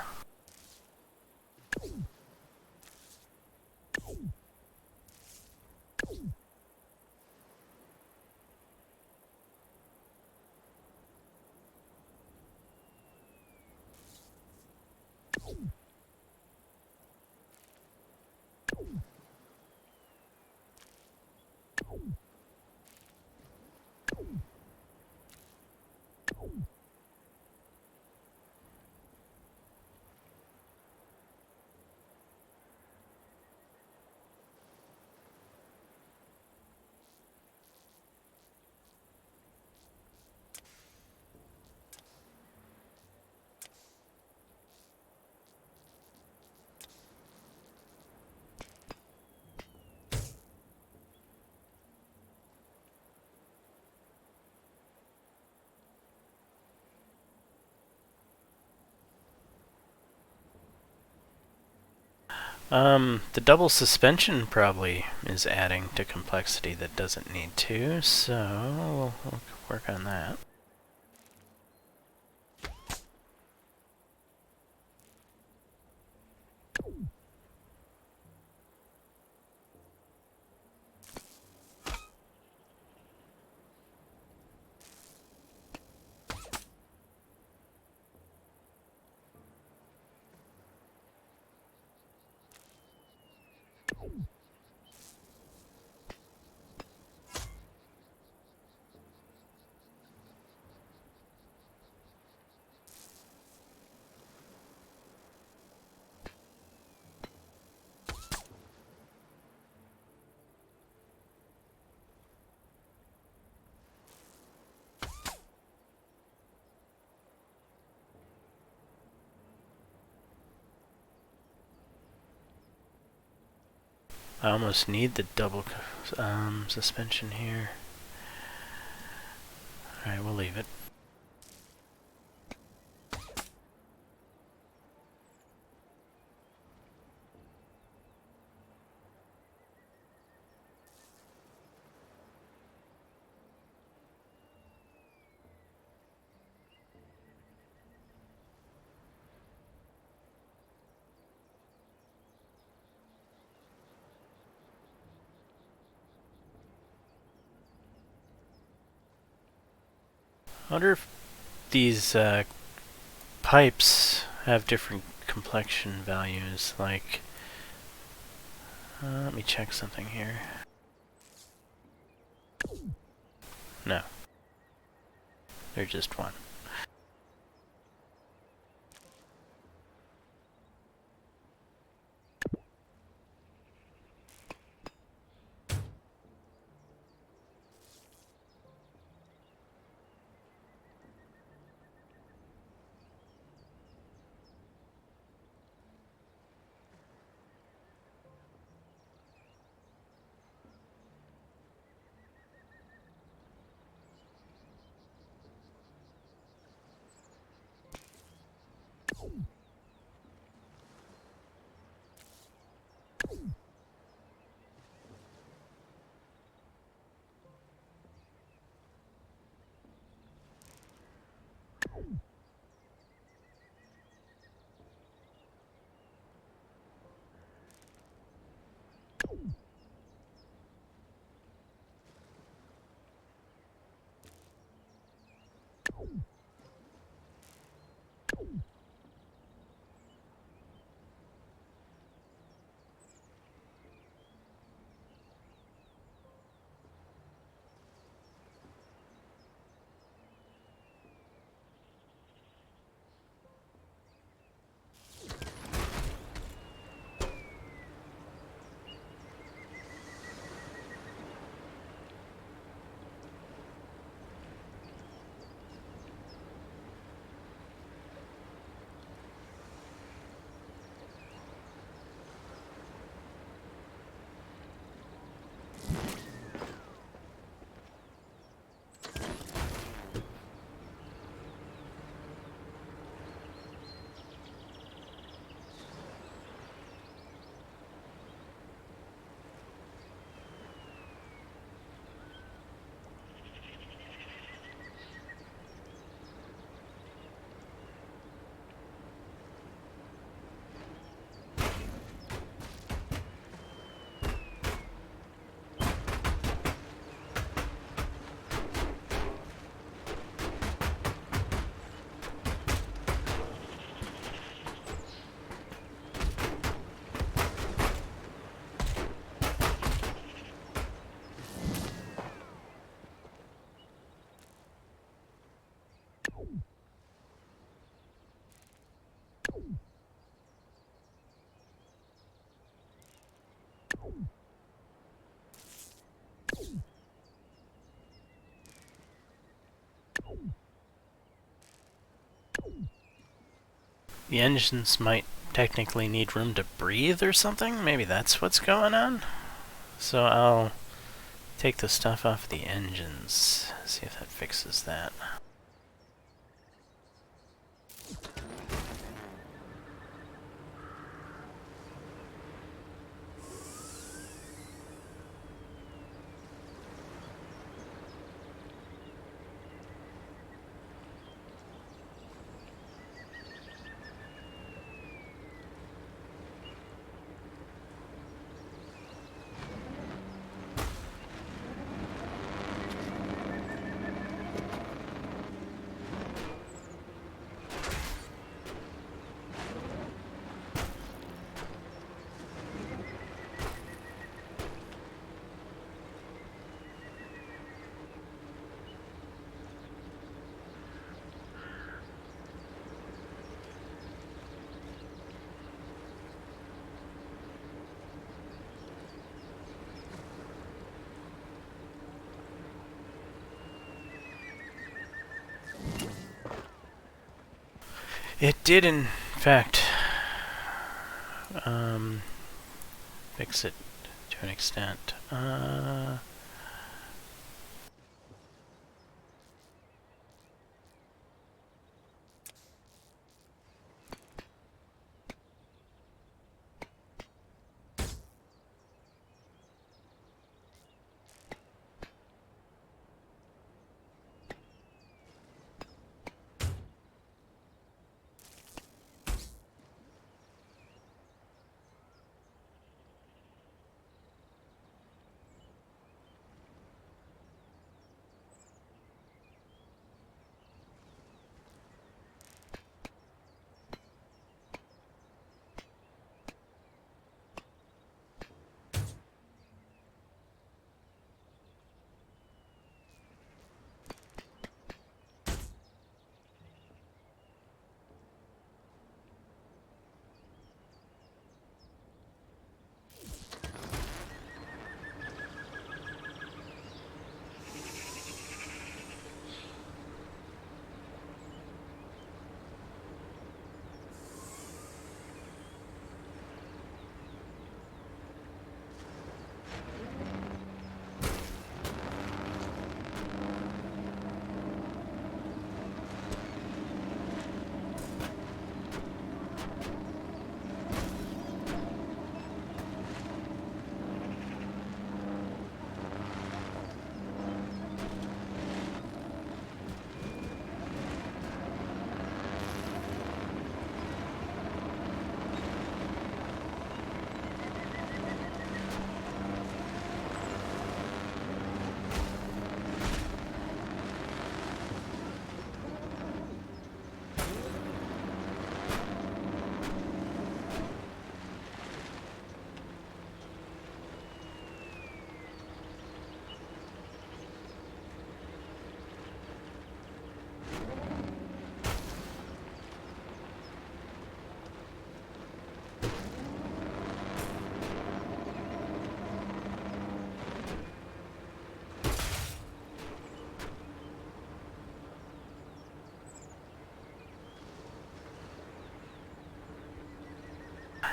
S1: The double suspension probably is adding to complexity that doesn't need to, so we'll work on that. I almost need the double suspension here. Alright, we'll leave it. I wonder if these pipes have different complexion values, like... let me check something here. No. They're just one. The engines might technically need room to breathe or something? Maybe that's what's going on? So I'll take the stuff off the engines, see if that fixes that. It did, in fact, fix it to an extent.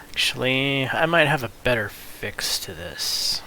S1: Actually, I might have a better fix to this.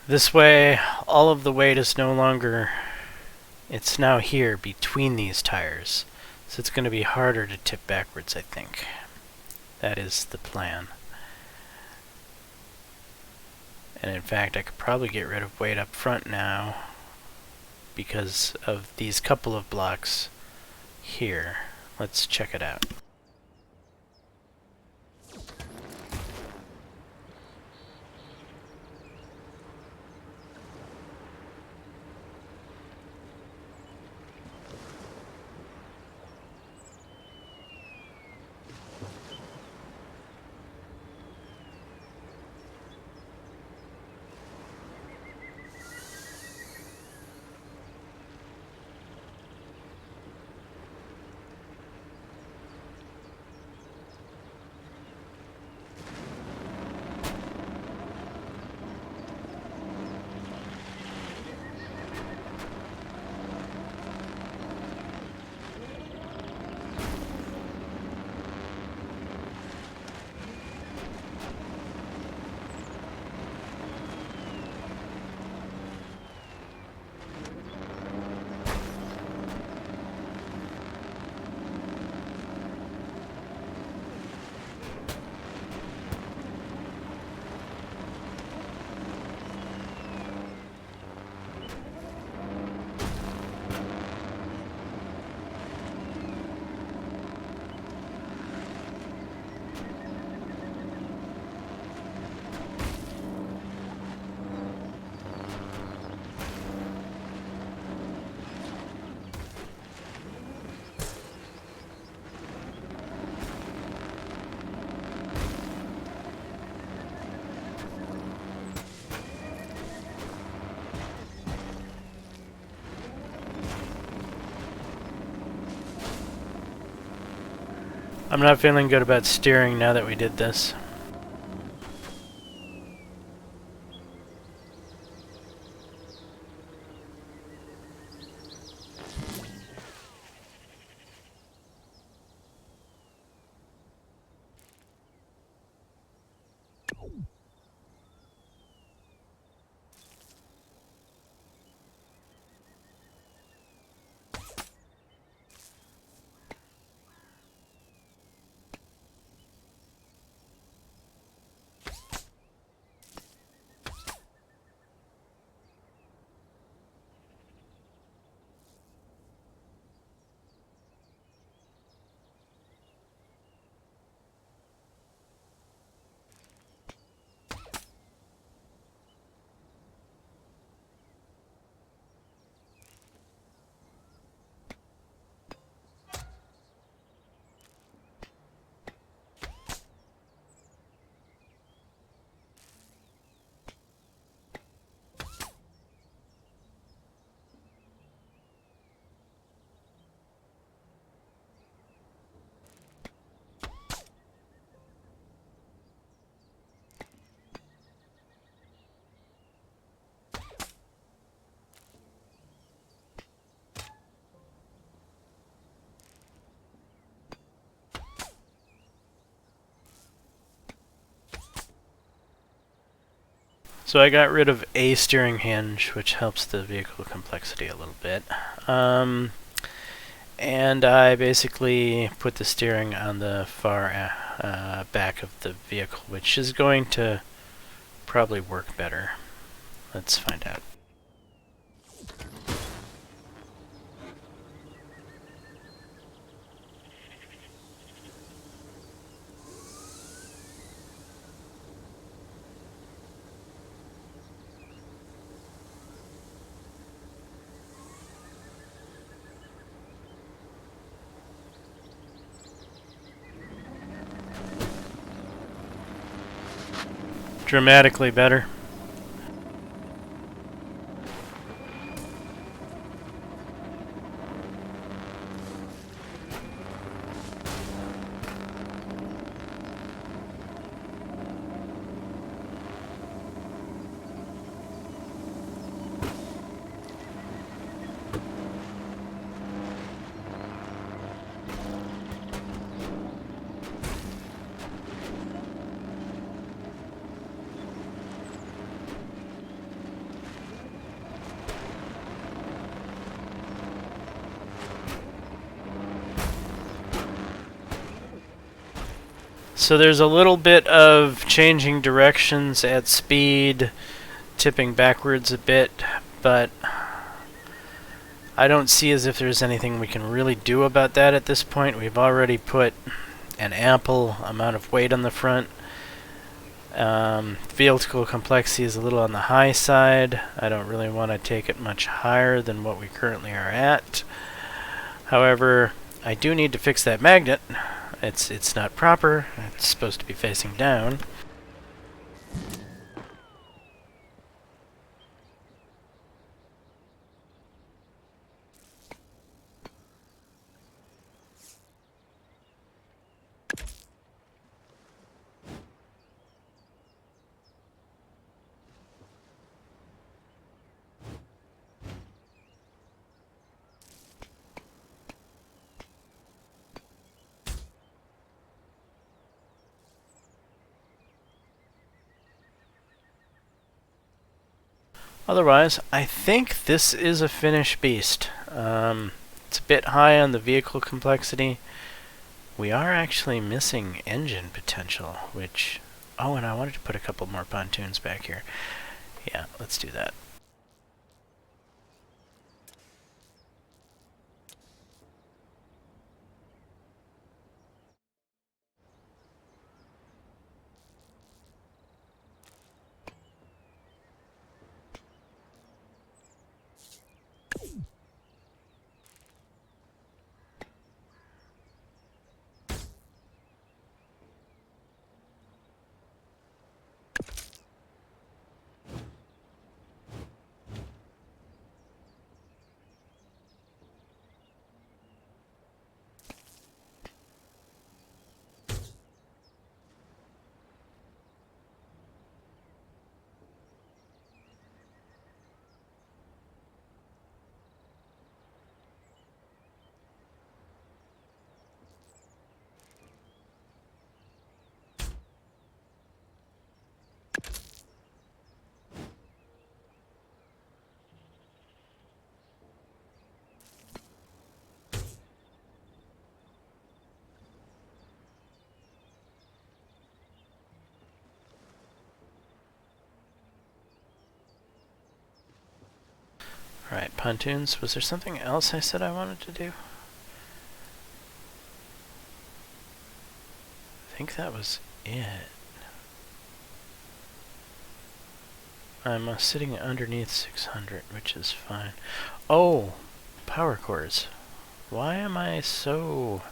S1: This way, all of the weight is no longer... It's now here between these tires. So it's going to be harder to tip backwards, I think. That is the plan. And in fact, I could probably get rid of weight up front now because of these couple of blocks here. Let's check it out. I'm not feeling good about steering now that we did this. So I got rid of a steering hinge, which helps the vehicle complexity a little bit. And I basically put the steering on the far back of the vehicle, which is going to probably work better. Let's find out. Dramatically better. So there's a little bit of changing directions at speed, tipping backwards a bit, but I don't see as if there's anything we can really do about that at this point. We've already put an ample amount of weight on the front. Vehicle complexity is a little on the high side. I don't really want to take it much higher than what we currently are at. However, I do need to fix that magnet. It's not proper. It's supposed to be facing down. Otherwise, I think this is a finished beast. It's a bit high on the vehicle complexity. We are actually missing engine potential, which... Oh, and I wanted to put a couple more pontoons back here. Yeah, let's do that. Alright, pontoons. Was there something else I said I wanted to do? I think that was it. I'm sitting underneath 600, which is fine. Oh! Power cores. Why am I so...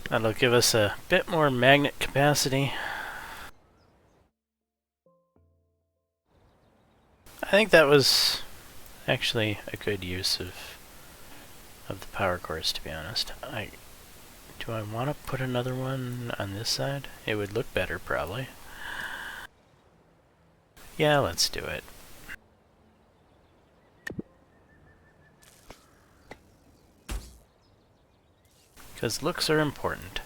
S1: That'll give us a bit more magnet capacity. I think that was actually a good use of the power cores, to be honest. Do I want to put another one on this side? It would look better, probably. Yeah, let's do it. Because looks are important.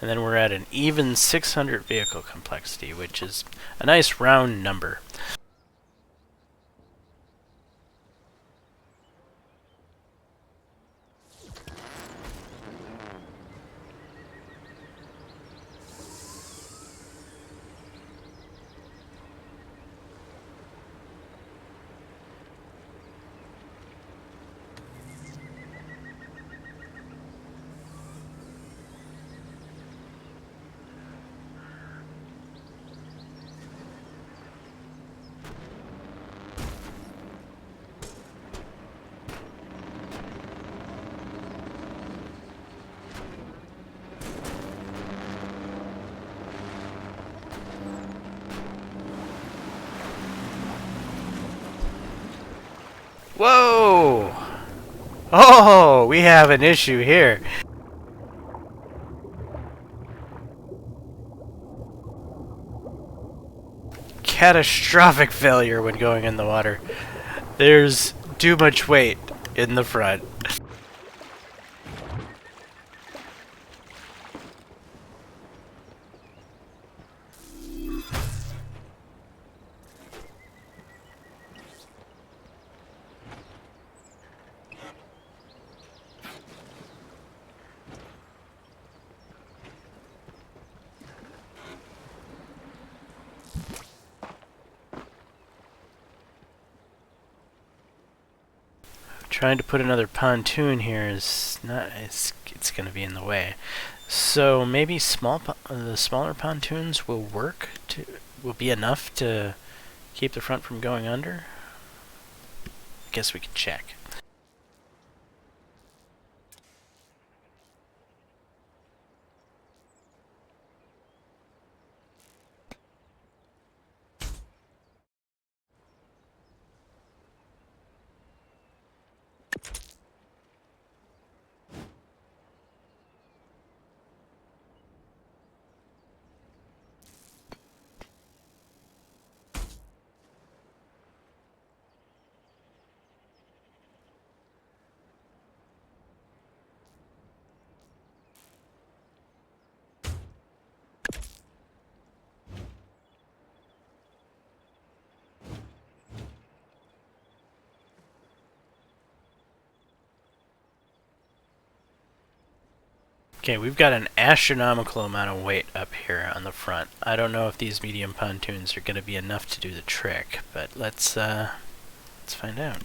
S1: And then we're at an even 600 vehicle complexity, which is a nice round number. Whoa! Oh, we have an issue here. Catastrophic failure when going in the water. There's too much weight in the front. Trying to put another pontoon here is not. It's going to be in the way. So maybe the smaller pontoons will will be enough to keep the front from going under. I guess we could check. Okay, we've got an astronomical amount of weight up here on the front. I don't know if these medium pontoons are going to be enough to do the trick, but let's find out.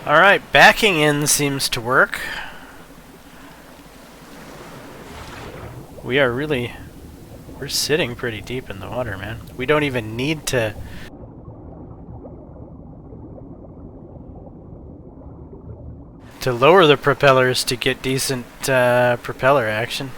S1: Alright, backing in seems to work. We're sitting pretty deep in the water, man. We don't even need to lower the propellers to get decent propeller action.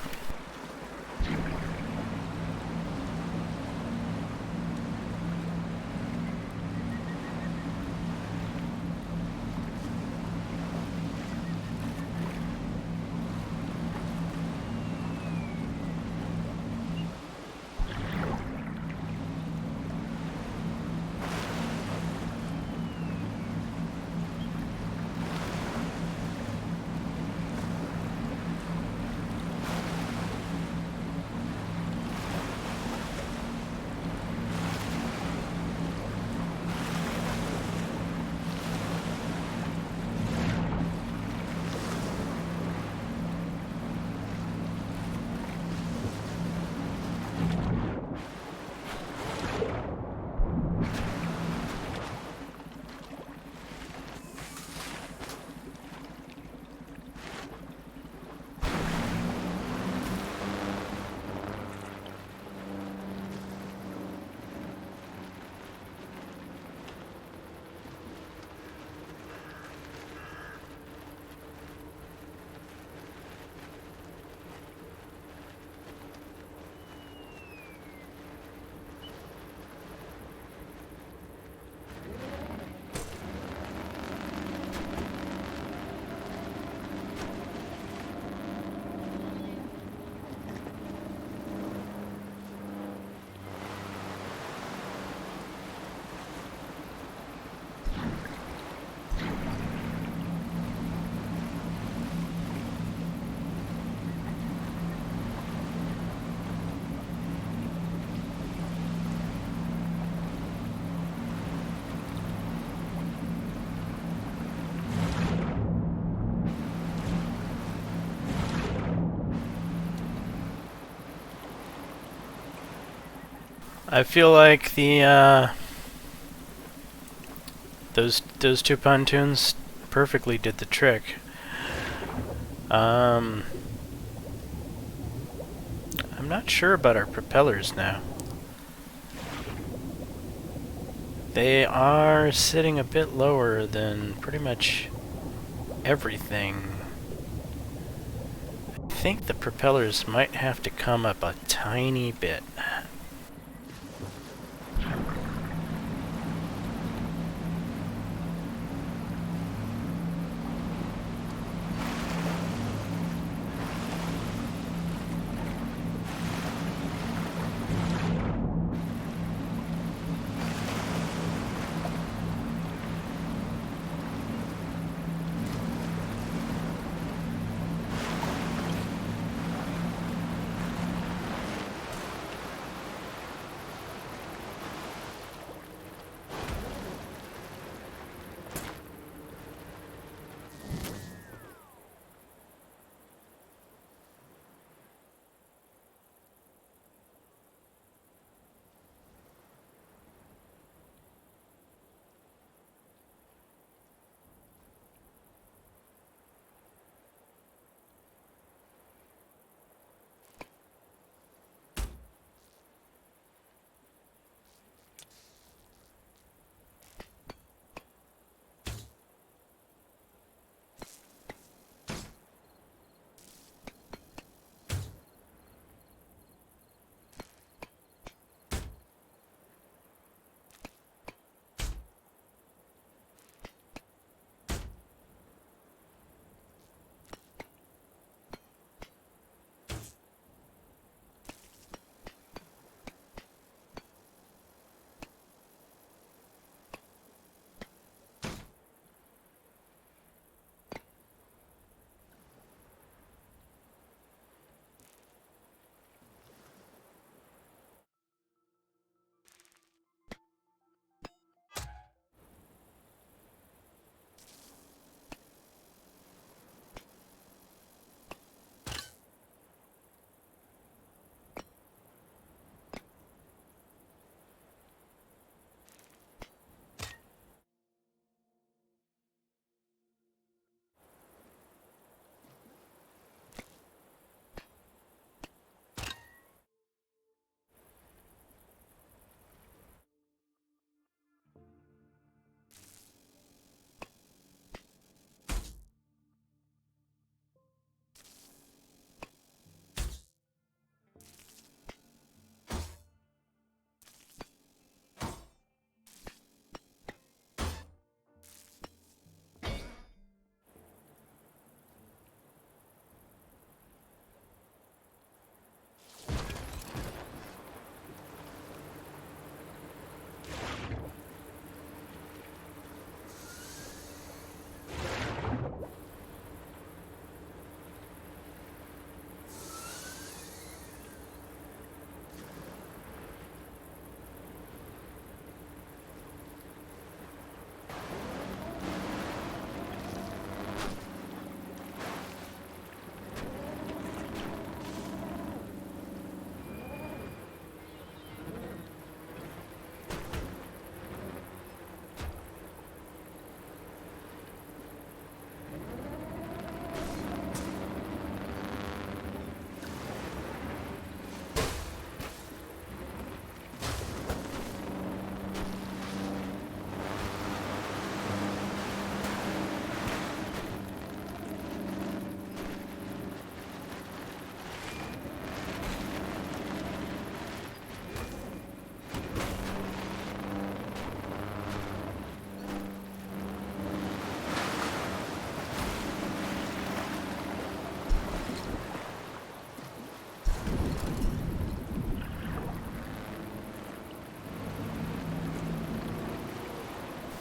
S1: I feel like the those two pontoons perfectly did the trick. I'm not sure about our propellers now. They are sitting a bit lower than pretty much everything. I think the propellers might have to come up a tiny bit.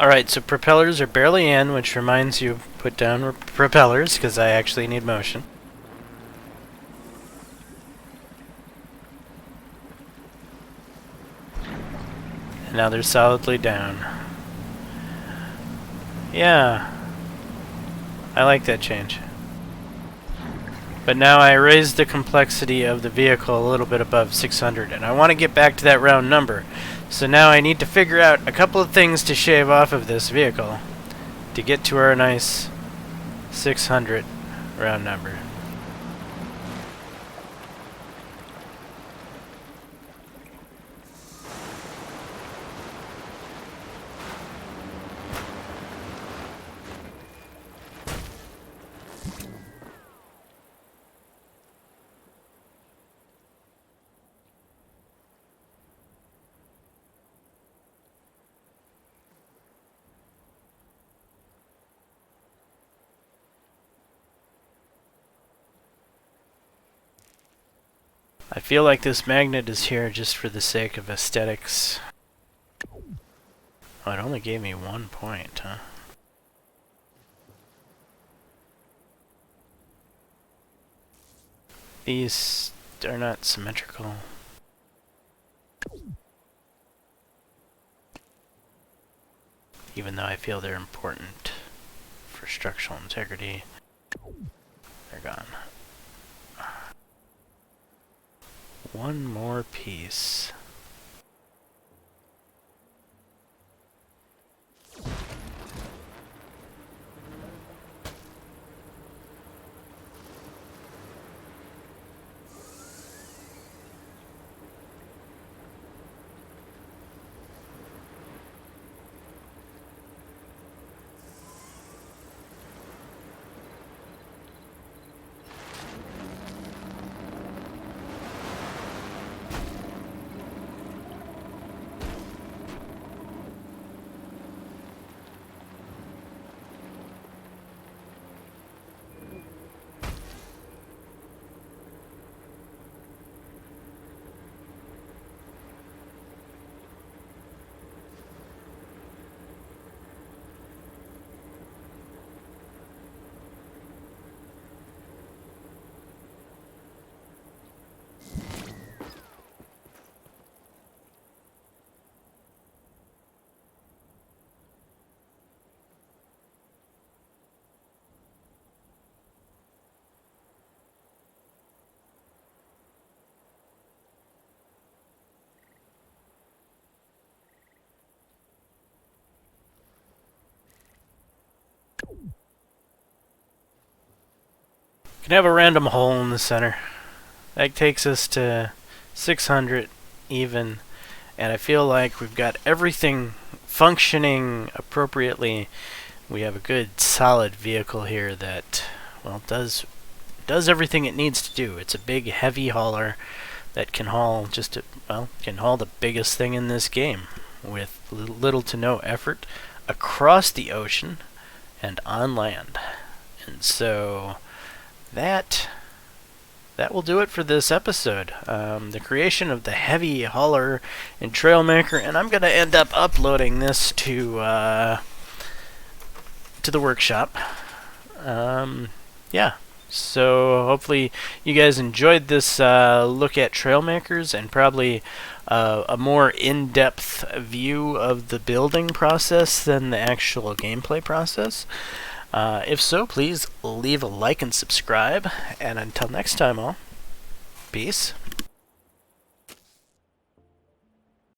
S1: Alright, so propellers are barely in, which reminds you put down propellers, because I actually need motion. And now they're solidly down. Yeah. I like that change. But now I raised the complexity of the vehicle a little bit above 600, and I want to get back to that round number. So now I need to figure out a couple of things to shave off of this vehicle to get to our nice 600 round number. I feel like this magnet is here just for the sake of aesthetics. Oh, it only gave me 1 point, huh? These are not symmetrical. Even though I feel they're important for structural integrity. They're gone. One more piece. Can have a random hole in the center. That takes us to 600 even, and I feel like we've got everything functioning appropriately. We have a good solid vehicle here that, well, does everything it needs to do. It's a big heavy hauler that can haul can haul the biggest thing in this game with little to no effort across the ocean and on land. And so that will do it for this episode. The creation of the heavy hauler in Trailmaker, and I'm going to end up uploading this to the workshop. Yeah. So hopefully you guys enjoyed this look at Trailmakers and probably a more in-depth view of the building process than the actual gameplay process. If so, please leave a like and subscribe. And until next time, all, peace.